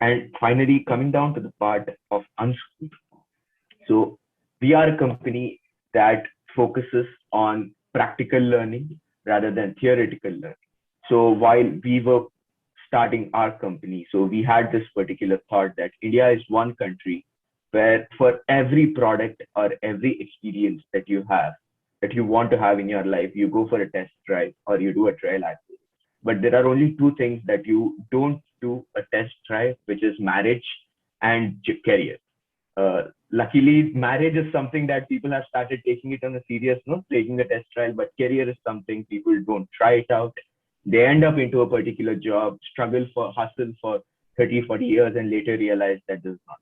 And finally, coming down to the part of unschooled. So we are a company that focuses on practical learning rather than theoretical learning. So while we were starting our company, so we had this particular thought that India is one country where for every product or every experience that you want to have in your life, you go for a test drive or you do a trial access. But there are only two things that you don't do a test drive, which is marriage and career. Luckily, marriage is something that people have started taking it on a serious note, taking a test trial, but career is something people don't try it out. They end up into a particular job, hustle for 30, 40 years, and later realize that this is not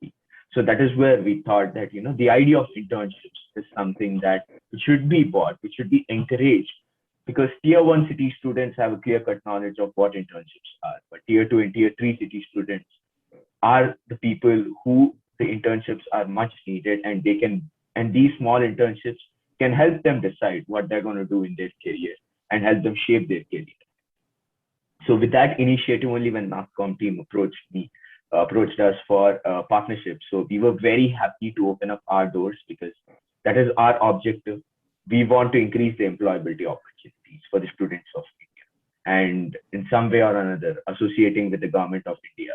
the. So that is where we thought that, the idea of internships is something that should be bought, which should be encouraged, because tier 1 city students have a clear-cut knowledge of what internships are, but tier 2 and tier 3 city students are the people who the internships are much needed, and these small internships can help them decide what they're going to do in their career and help them shape their career. So with that initiative, only when NASCOM team approached us for partnership. So we were very happy to open up our doors, because that is our objective. We want to increase the employability opportunities for the students of India, and in some way or another associating with the government of India.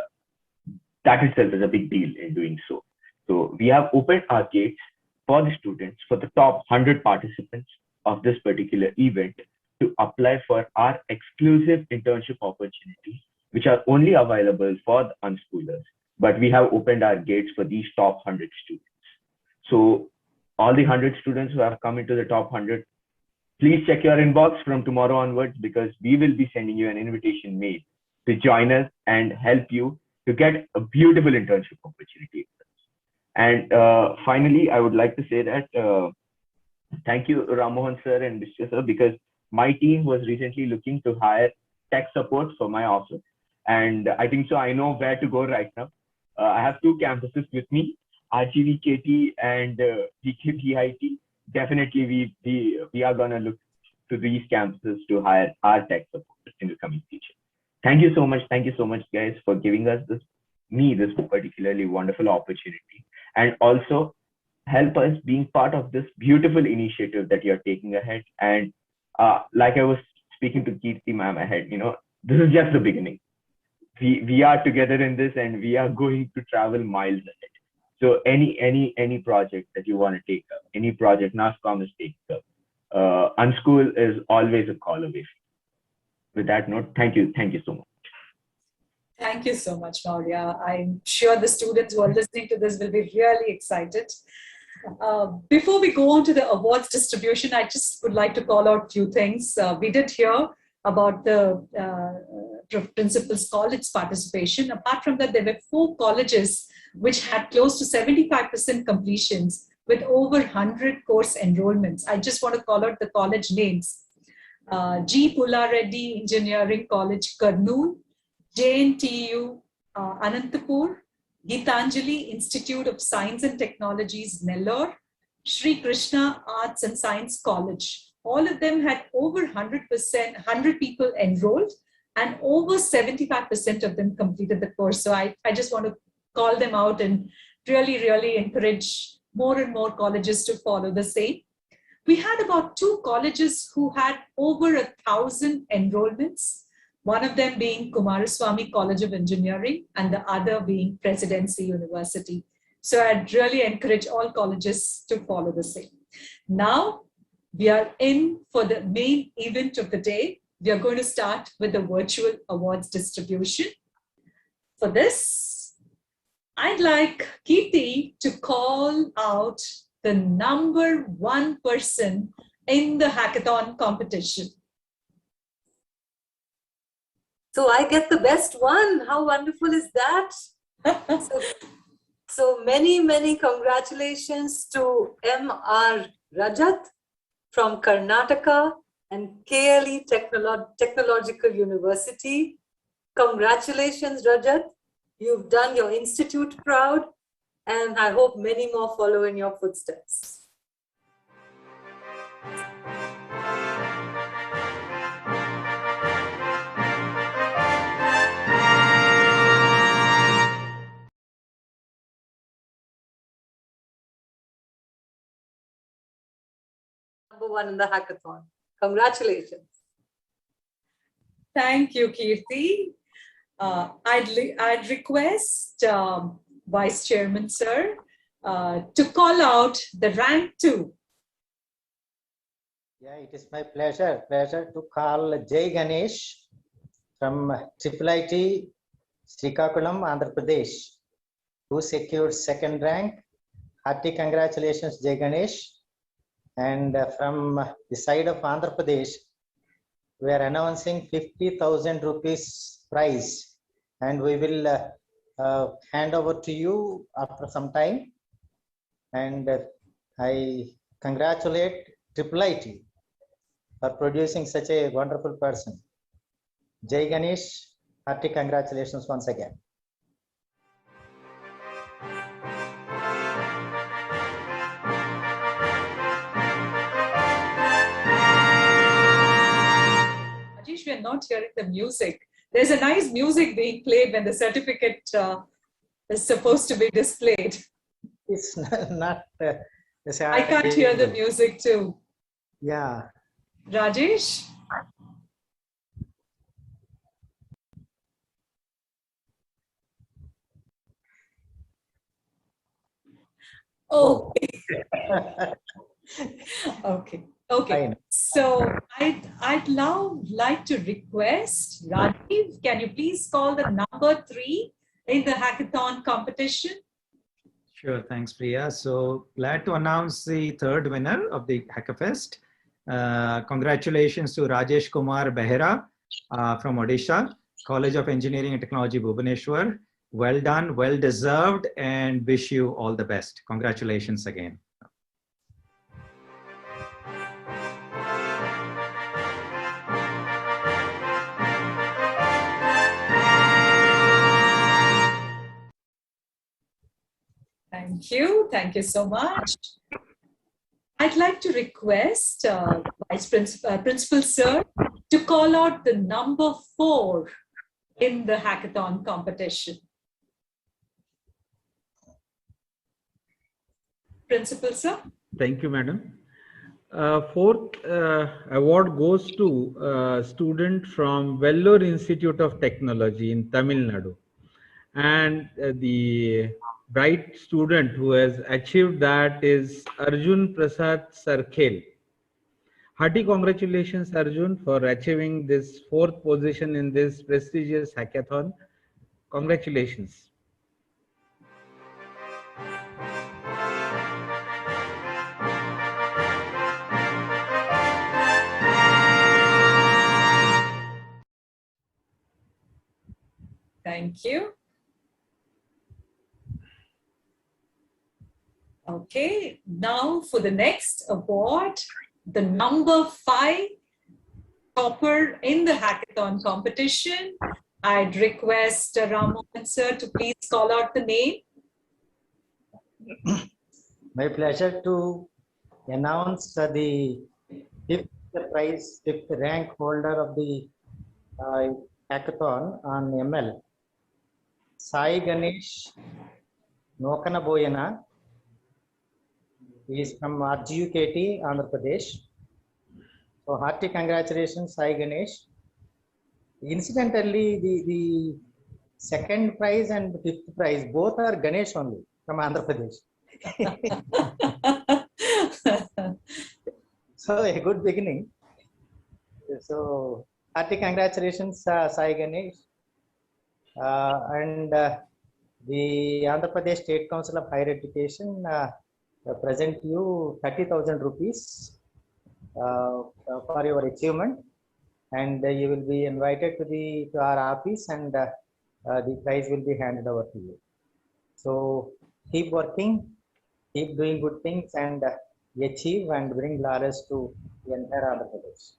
That itself is a big deal in doing so. So we have opened our gates for the students, for the top 100 participants of this particular event, to apply for our exclusive internship opportunities, which are only available for the unschoolers. But we have opened our gates for these top 100 students. So all the 100 students who have come into the top 100, please check your inbox from tomorrow onwards, because we will be sending you an invitation mail to join us and help you to get a beautiful internship opportunity. And finally, I would like to say that thank you, Ramohan sir and Mr. sir, because my team was recently looking to hire tech support for my office. And I think so I know where to go right now. I have 2 campuses with me, RGVKT and DKTIT. Definitely, we are going to look to these campuses to hire our tech support in the coming future. Thank you so much. Thank you so much, guys, for giving us this particularly wonderful opportunity. And also, help us being part of this beautiful initiative that you're taking ahead. And like I was speaking to Kirti ma'am ahead, this is just the beginning. We are together in this, and we are going to travel miles ahead. So any project that you want to take up, any project NASCOM is taking up, Unschool is always a call away. With that note, thank you so much. Thank you so much, Maurya. I'm sure the students who are listening to this will be really excited. Before we go on to the awards distribution, I just would like to call out a few things. We did hear about the Principal's College participation. Apart from that, there were 4 colleges which had close to 75% completions with over 100 course enrollments. I just want to call out the college names. G. Pulla Reddy Engineering College, Kurnool, JNTU, Anantapur, Geetanjali Institute of Science and Technologies, Nellore, Sri Krishna Arts and Science College. All of them had over 100 people enrolled, and over 75% of them completed the course. So I just want to call them out and really encourage more and more colleges to follow the same. We had about 2 colleges who had over 1,000 enrollments, one of them being Kumaraswamy College of Engineering and the other being Presidency University. So I'd really encourage all colleges to follow the same. Now, we are in for the main event of the day. We are going to start with the virtual awards distribution. For this, I'd like Kirti to call out the number 1 person in the hackathon competition. So I get the best one. How wonderful is that? So many congratulations to M.R. Rajat from Karnataka and KLE Technological University. Congratulations, Rajat. You've done your institute proud, and I hope many more follow in your footsteps. Number 1 in the hackathon. Congratulations. Thank you, Kirti. I'd request Vice Chairman, sir, to call out the rank 2. Yeah, it is my pleasure to call Jay Ganesh from IIIT Srikakulam, Andhra Pradesh, who secured 2nd rank. Hearty congratulations, Jay Ganesh. And from the side of Andhra Pradesh, we are announcing 50,000 rupees prize, and we will hand over to you after some time. And I congratulate IIIT for producing such a wonderful person. Jai Ganesh, hearty congratulations once again. Rajesh, we are not hearing the music. There's a nice music being played when the certificate is supposed to be displayed. It's not. I can't hear the music too. Yeah. Rajesh? Oh. Okay. Okay. So I'd now like to request Rajiv, can you please call the number 3 in the hackathon competition? Sure, thanks, Priya. So glad to announce the 3rd winner of the Hackfest. Congratulations to Rajesh Kumar Behera from Odisha, College of Engineering and Technology, Bhubaneswar. Well done, well deserved, and wish you all the best. Congratulations again. Thank you. Thank you so much. I'd like to request Principal Sir to call out the number 4 in the hackathon competition. Principal, sir. Thank you, madam. Fourth award goes to a student from Vellore Institute of Technology in Tamil Nadu. And the bright student who has achieved that is Arjun Prasad Sarkhel. Hearty congratulations, Arjun, for achieving this fourth position in this prestigious hackathon. Congratulations. Thank you. Okay, now for the next award, the number 5 topper in the hackathon competition. I'd request Ramohan sir to please call out the name. My pleasure to announce the fifth rank holder of the hackathon on ML, Sai Ganesh Nokanaboyana. He is from RGUKT, Andhra Pradesh. So hearty congratulations, Sai Ganesh. Incidentally, the second prize and the fifth prize, both are Ganesh only from Andhra Pradesh. So a good beginning. So hearty congratulations, Sai Ganesh. And the Andhra Pradesh State Council of Higher Education present you 30,000 rupees for your achievement, and you will be invited to our office, and the prize will be handed over to you. So keep working, keep doing good things, and achieve and bring laurels to the entire Andhra Pradesh.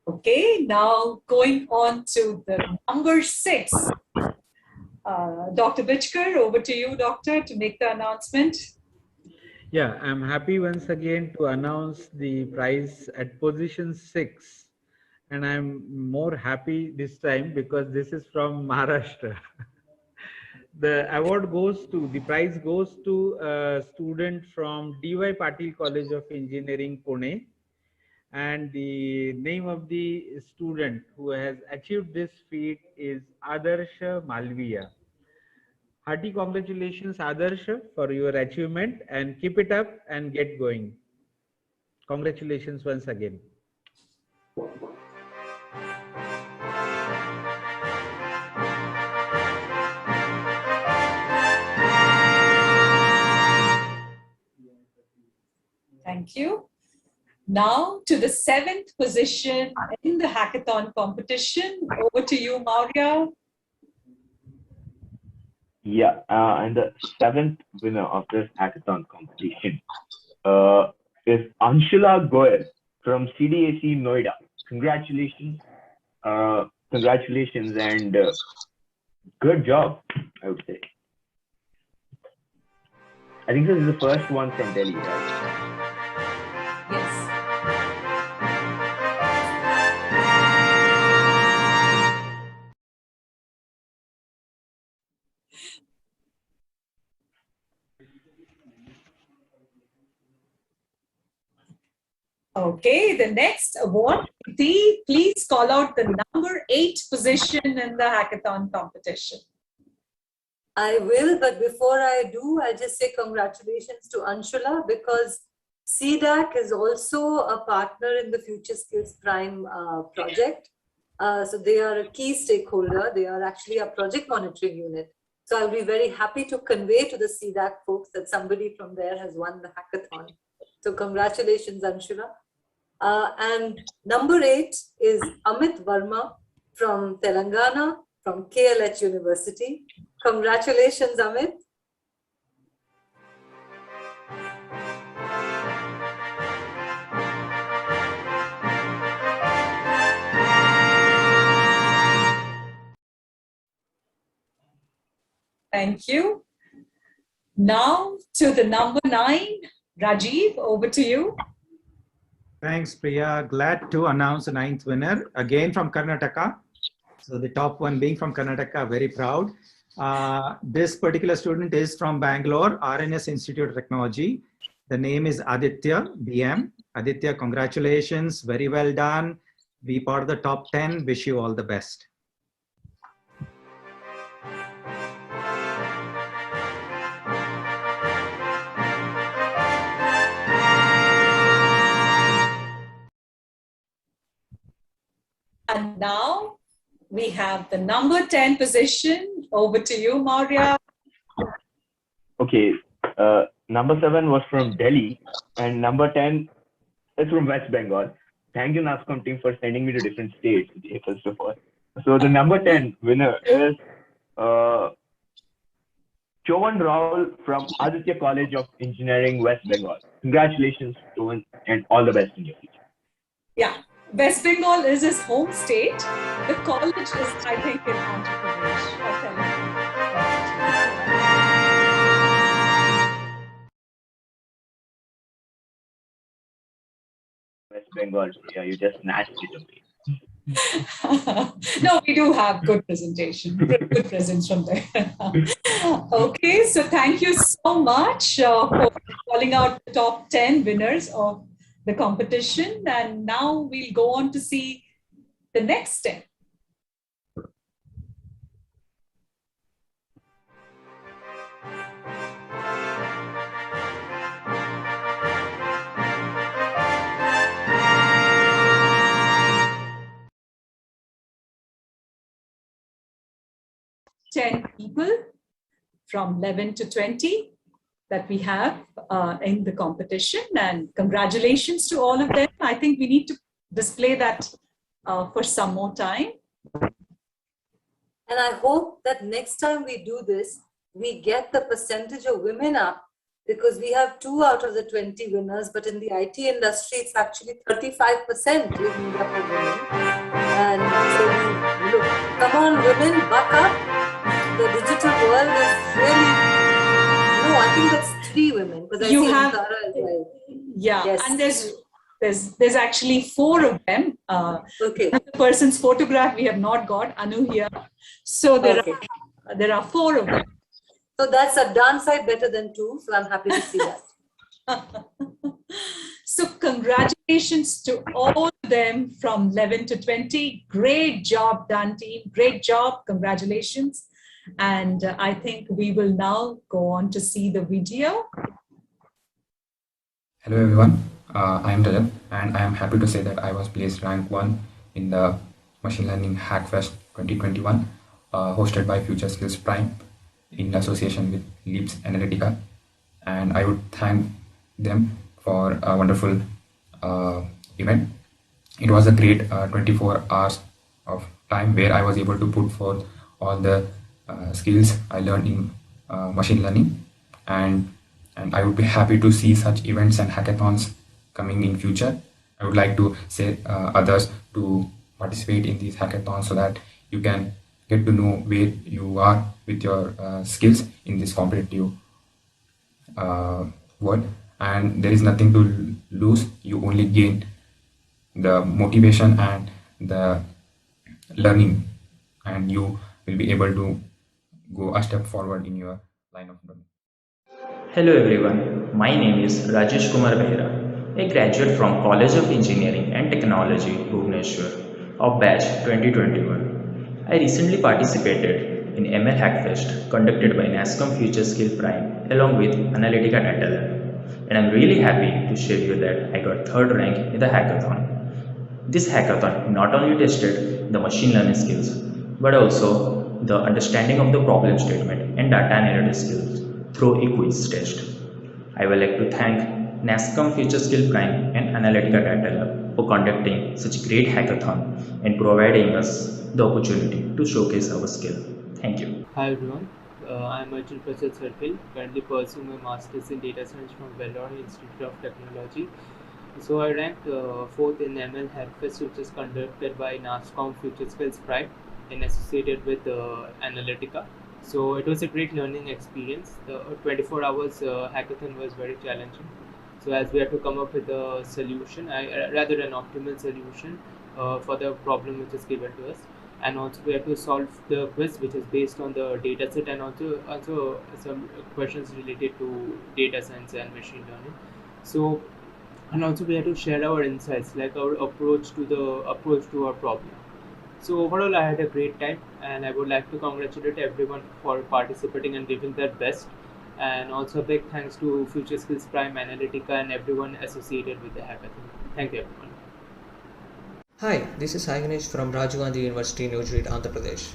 Okay, now going on to the number 6. Dr. Bichkar, over to you, doctor, to make the announcement. Yeah, I'm happy once again to announce the prize at position 6. And I'm more happy this time because this is from Maharashtra. The prize goes to a student from D.Y. Patil College of Engineering, Pune. And the name of the student who has achieved this feat is Adarsha Malviya. Hearty congratulations, Adarsha, for your achievement, and keep it up and get going. Congratulations once again. Thank you. Now to the 7th position in the hackathon competition. Over to you, Maurya. Yeah, and the 7th winner of this hackathon competition is Anshula Goel from CDAC Noida. Congratulations. Congratulations and good job, I would say. I think this is the first one from Delhi, right? Yes. Okay, the next award, please call out the number 8 position in the hackathon competition. I will, but before I do, I'll just say congratulations to Anshula, because CDAC is also a partner in the FutureSkills Prime project. So they are a key stakeholder. They are actually a project monitoring unit. So I'll be very happy to convey to the CDAC folks that somebody from there has won the hackathon. So congratulations, Anshula. And number 8 is Amit Verma from Telangana, from KLH University. Congratulations, Amit. Thank you. Now to the number 9, Rajiv, over to you. Thanks, Priya. Glad to announce the 9th winner, again from Karnataka. So the top one being from Karnataka, very proud. This particular student is from Bangalore, RNS Institute of Technology. The name is Aditya, BM. Aditya, congratulations, very well done. Be part of the top 10, wish you all the best. And now we have the number 10 position. Over to you, Maurya. Okay, number 7 was from Delhi, and number 10 is from West Bengal. Thank you, NASCOM team, for sending me to different states, first of all. So the number 10 winner is Chovan Raul from Aditya College of Engineering, West Bengal. Congratulations, Chovan, and all the best in your future. Yeah, West Bengal is his home state. The college is, I think, in Andhra Pradesh or Telangana. West Bengal, yeah, you just snatched it away. No, we do have good presentation, good presence from there. Okay, so thank you so much for calling out the top 10 winners of the competition. And now we'll go on to see the next step. Ten people from 11 to 20 that we have in the competition, and congratulations to all of them. I think we need to display that for some more time. And I hope that next time we do this, we get the percentage of women up, because we have 2 out of the 20 winners, but in the IT industry, it's actually 35% is made up of women. And so we look, come on, women, buck up. The digital world is really, no, I think that's 3 women, because I see Antara as well. Yeah, yes. And there's actually 4 of them. Okay. The person's photograph we have not got, Anu here. So there are 4 of them. So that's a darn sight better than 2. So I'm happy to see that. So congratulations to all of them from 11 to 20. Great job done, team. Great job. Congratulations. And I think we will now go on to see the video. Hello everyone, I am Rajat, and I am happy to say that I was placed rank 1 in the Machine Learning Hackfest 2021 hosted by FutureSkills Prime in association with Leaps Analytica, and I would thank them for a wonderful event. It was a great 24 hours of time where I was able to put forth all the skills I learned in machine learning, and I would be happy to see such events and hackathons coming in future. I would like to say others to participate in these hackathons so that you can get to know where you are with your skills in this competitive world. And there is nothing to lose. You only gain the motivation and the learning, and you will be able to go a step forward in your line of learning. Hello everyone, my name is Rajesh Kumar Behra, a graduate from College of Engineering and Technology, Bhubaneswar, of batch 2021. I recently participated in ML Hackfest conducted by NASCOM FutureSkills Prime along with Analytica Data Lab, and I'm really happy to share you that I got 3rd rank in the hackathon. This hackathon not only tested the machine learning skills, but also the understanding of the problem statement and data analytics skills through a quiz test. I would like to thank NASCOM FutureSkills Prime and Analytica Data Lab for conducting such a great hackathon and providing us the opportunity to showcase our skill. Thank you. Hi everyone, I am Arjun Prasad Sarpil, currently pursuing my Masters in Data Science from Vellore Institute of Technology. So I ranked 4th in ML Hackfest, which is conducted by NASCOM FutureSkills Prime and associated with Analytica. So it was a great learning experience. The 24 hours hackathon was very challenging. So as we had to come up with a solution, rather an optimal solution for the problem which is given to us, and also we have to solve the quiz which is based on the data set, and also some questions related to data science and machine learning. So, and also we have to share our insights, like our approach to our problem. So overall, I had a great time, and I would like to congratulate everyone for participating and giving their best. And also, a big thanks to Future Skills Prime Analytica and everyone associated with the hackathon. Thank you, everyone. Hi, this is Sai Ganesh from Rajiv Gandhi University, New Delhi, Andhra Pradesh.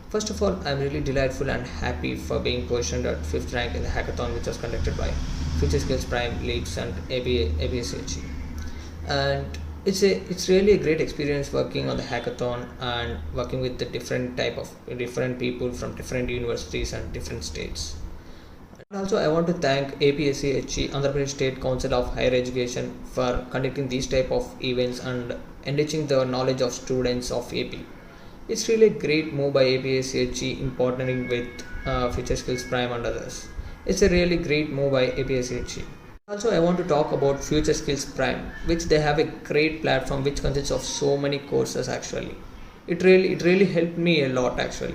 First of all, I'm really delightful and happy for being positioned at 5th rank in the hackathon which was conducted by Future Skills Prime, Leaps and ABSHE. And it's really a great experience working on the hackathon and working with the different people from different universities and different states. And also, I want to thank APSCHE, Andhra Pradesh State Council of Higher Education, for conducting these type of events and enriching the knowledge of students of AP. It's really a great move by APSCHE in partnering with Future Skills Prime and others. It's a really great move by APSCHE. Also, I want to talk about Future Skills Prime, which they have a great platform which consists of so many courses actually. It really helped me a lot actually.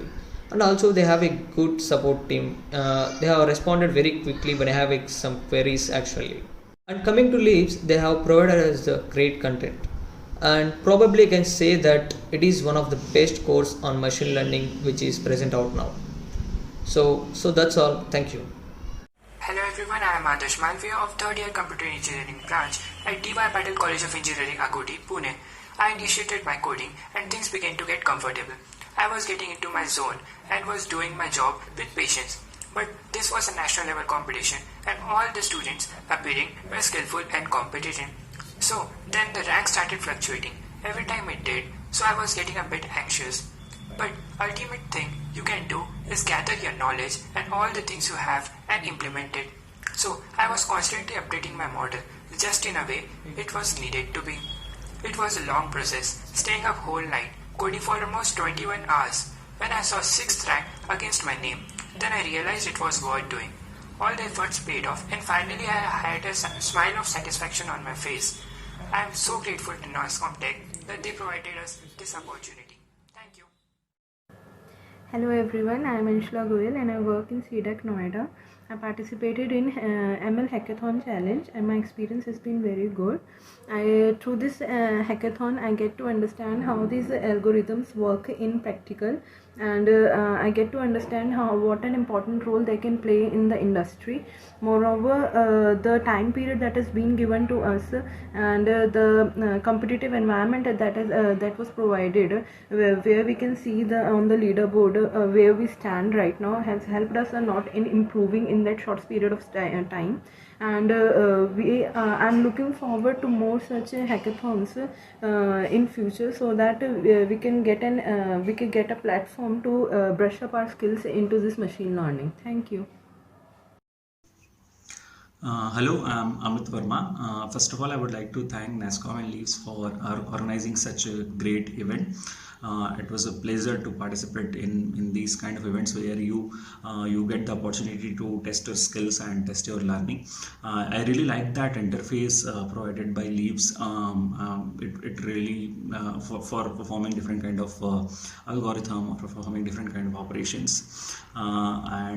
And also they have a good support team. They have responded very quickly when I have some queries actually. And coming to Leaves, they have provided us the great content. And probably I can say that it is one of the best course on machine learning which is present out now. So that's all. Thank you. Hello everyone, I am Adarsh Malviya of 3rd year Computer Engineering branch at D.Y. Patil College of Engineering, Agodi, Pune. I initiated my coding and things began to get comfortable. I was getting into my zone and was doing my job with patience. But this was a national level competition and all the students appearing were skillful and competent. So then the rank started fluctuating every time it did, so I was getting a bit anxious. But ultimate thing you can do is gather your knowledge and all the things you have and implement it. So I was constantly updating my model just in a way it was needed to be. It was a long process, staying up whole night, coding for almost 21 hours. When I saw 6th rank against my name, then I realized it was worth doing. All the efforts paid off and finally I had a smile of satisfaction on my face. I am so grateful to NASCOM Tech that they provided us this opportunity. Thank you. Hello everyone, I am Anshula Goyal and I work in CDEC Noida. I participated in ML Hackathon Challenge and my experience has been very good. Through this hackathon, I get to understand how these algorithms work in practical, and I get to understand what an important role they can play in the industry. Moreover, the time period that has been given to us and the competitive environment that was provided, where we can see on the leaderboard where we stand right now, has helped us a lot in improving in that short period of time. And I'm looking forward to more such hackathons in future, so that we can get a platform to brush up our skills into this machine learning. Thank you. Hello, I'm Amit Verma. First of all, I would like to thank NASCOM and Leaves for organizing such a great event. It was a pleasure to participate in these kind of events where you get the opportunity to test your skills and test your learning. I really like that interface provided by Leaves. It really for performing different kind of algorithm or performing different kind of operations. I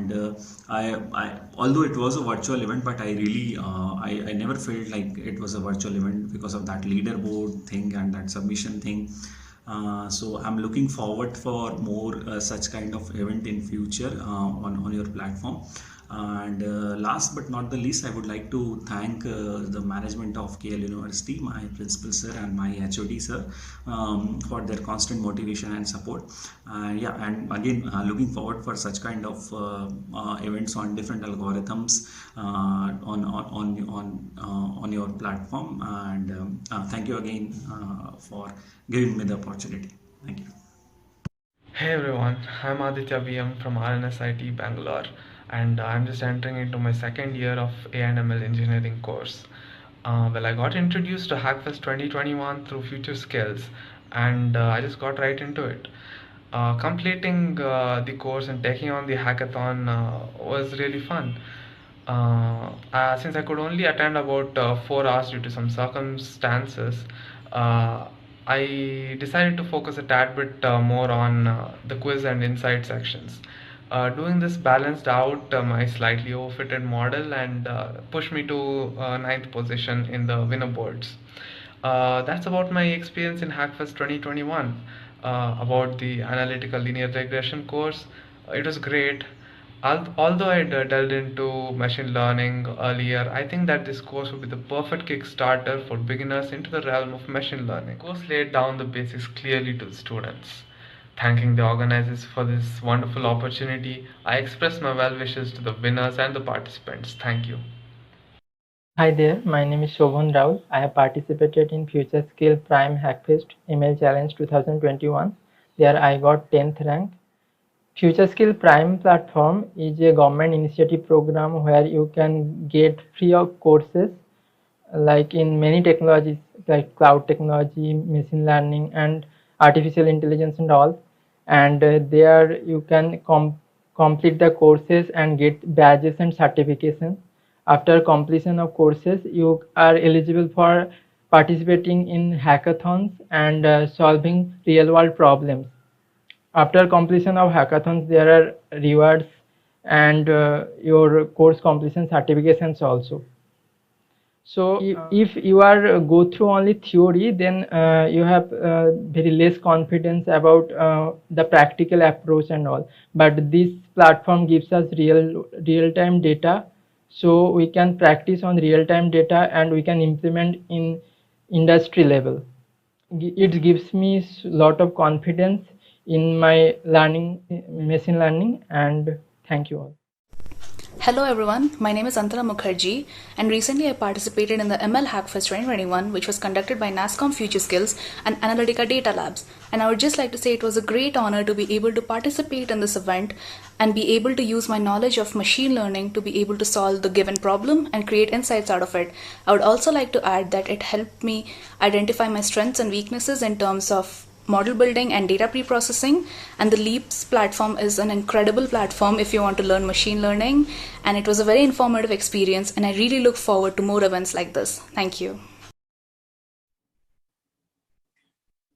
although it was a virtual event, but I never felt like it was a virtual event because of that leaderboard thing and that submission thing. So I'm looking forward for more such kind of event in future on your platform. And last but not the least, I would like to thank the management of KL University, my principal sir and my HOD sir, for their constant motivation and support. Yeah, and again, looking forward for such kind of events on different algorithms on your platform. And thank you again for giving me the opportunity. Thank you. Hey everyone, I'm Aditya VM from RNSIT Bangalore, and I'm just entering into my second year of A&ML engineering course. Well, I got introduced to Hackfest 2021 through FutureSkills, and I just got right into it. Completing the course and taking on the hackathon was really fun. Since I could only attend about 4 hours due to some circumstances, uh, I decided to focus a tad bit more on the quiz and insight sections. Doing this balanced out my slightly overfitted model and pushed me to ninth position in the winner boards. That's about my experience in Hackfest 2021. About the analytical linear regression course, it was great. Although I delved into machine learning earlier, I think that this course would be the perfect kickstarter for beginners into the realm of machine learning. The course laid down the basics clearly to the students. Thanking the organizers for this wonderful opportunity, I express my well wishes to the winners and the participants. Thank you. Hi there, my name is Shobhan Rao. I have participated in FutureSkills Prime Hackfest Email Challenge 2021. There I got 10th rank. FutureSkills Prime platform is a government initiative program where you can get free of courses like in many technologies like cloud technology, machine learning and artificial intelligence and all. And there you can complete the courses and get badges and certifications. After completion of courses, you are eligible for participating in hackathons and solving real world problems. After completion of hackathons, there are rewards and your course completion certifications also. So if you are go through only theory, then you have very less confidence about the practical approach and all. But this platform gives us real-time data, so we can practice on real-time data and we can implement in industry level. It gives me a lot of confidence in my learning, machine learning, and thank you all. Hello everyone, my name is Antara Mukherjee and recently I participated in the ML Hackfest 2021 which was conducted by NASSCOM FutureSkills and Analytica Data Labs, and I would just like to say it was a great honor to be able to participate in this event and be able to use my knowledge of machine learning to be able to solve the given problem and create insights out of it. I would also like to add that it helped me identify my strengths and weaknesses in terms of model building and data pre-processing, and the Leaps platform is an incredible platform if you want to learn machine learning, and it was a very informative experience and I really look forward to more events like this. Thank you.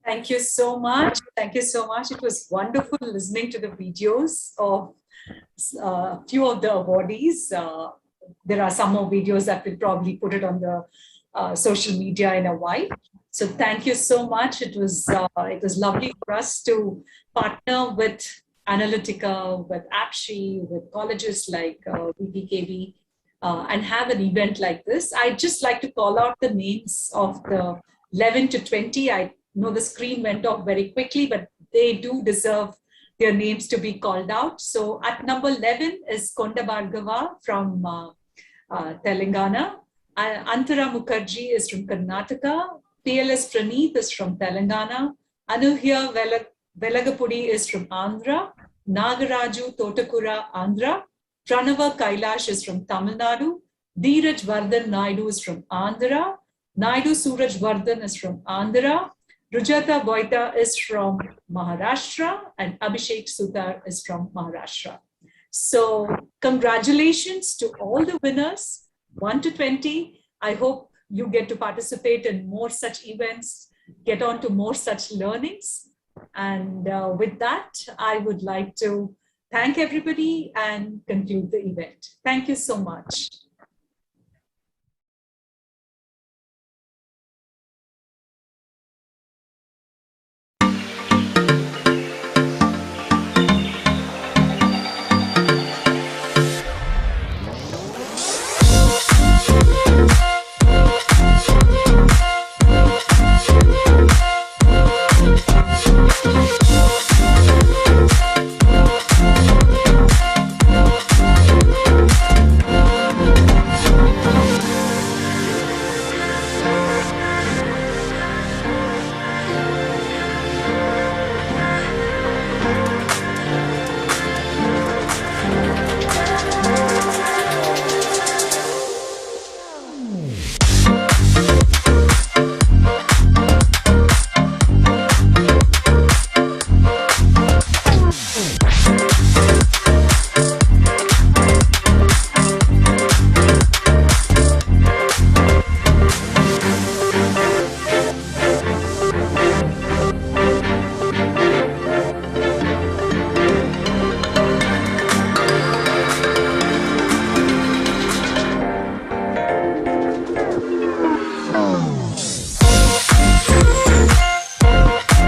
Thank you so much. Thank you so much. It was wonderful listening to the videos of a few of the awardees. There are some more videos that we'll probably put it on the social media in a while. So thank you so much. It was lovely for us to partner with Analytica, with AppShe, with colleges like VPKB, and have an event like this. I'd just like to call out the names of the 11 to 20. I know the screen went off very quickly, but they do deserve their names to be called out. So at number 11 is Konda Bhargava from Telangana. Antara Mukherjee is from Karnataka. PLS Praneeth is from Telangana. Anuhya Velagapudi is from Andhra. Nagaraju Totakura, Andhra. Pranava Kailash is from Tamil Nadu. Dheeraj Vardhan Naidu is from Andhra. Naidu Suraj Vardhan is from Andhra. Rujata Boita is from Maharashtra. And Abhishek Sutar is from Maharashtra. So congratulations to all the winners, 1 to 20. I hope you get to participate in more such events, get on to more such learnings. And with that, I would like to thank everybody and conclude the event. Thank you so much.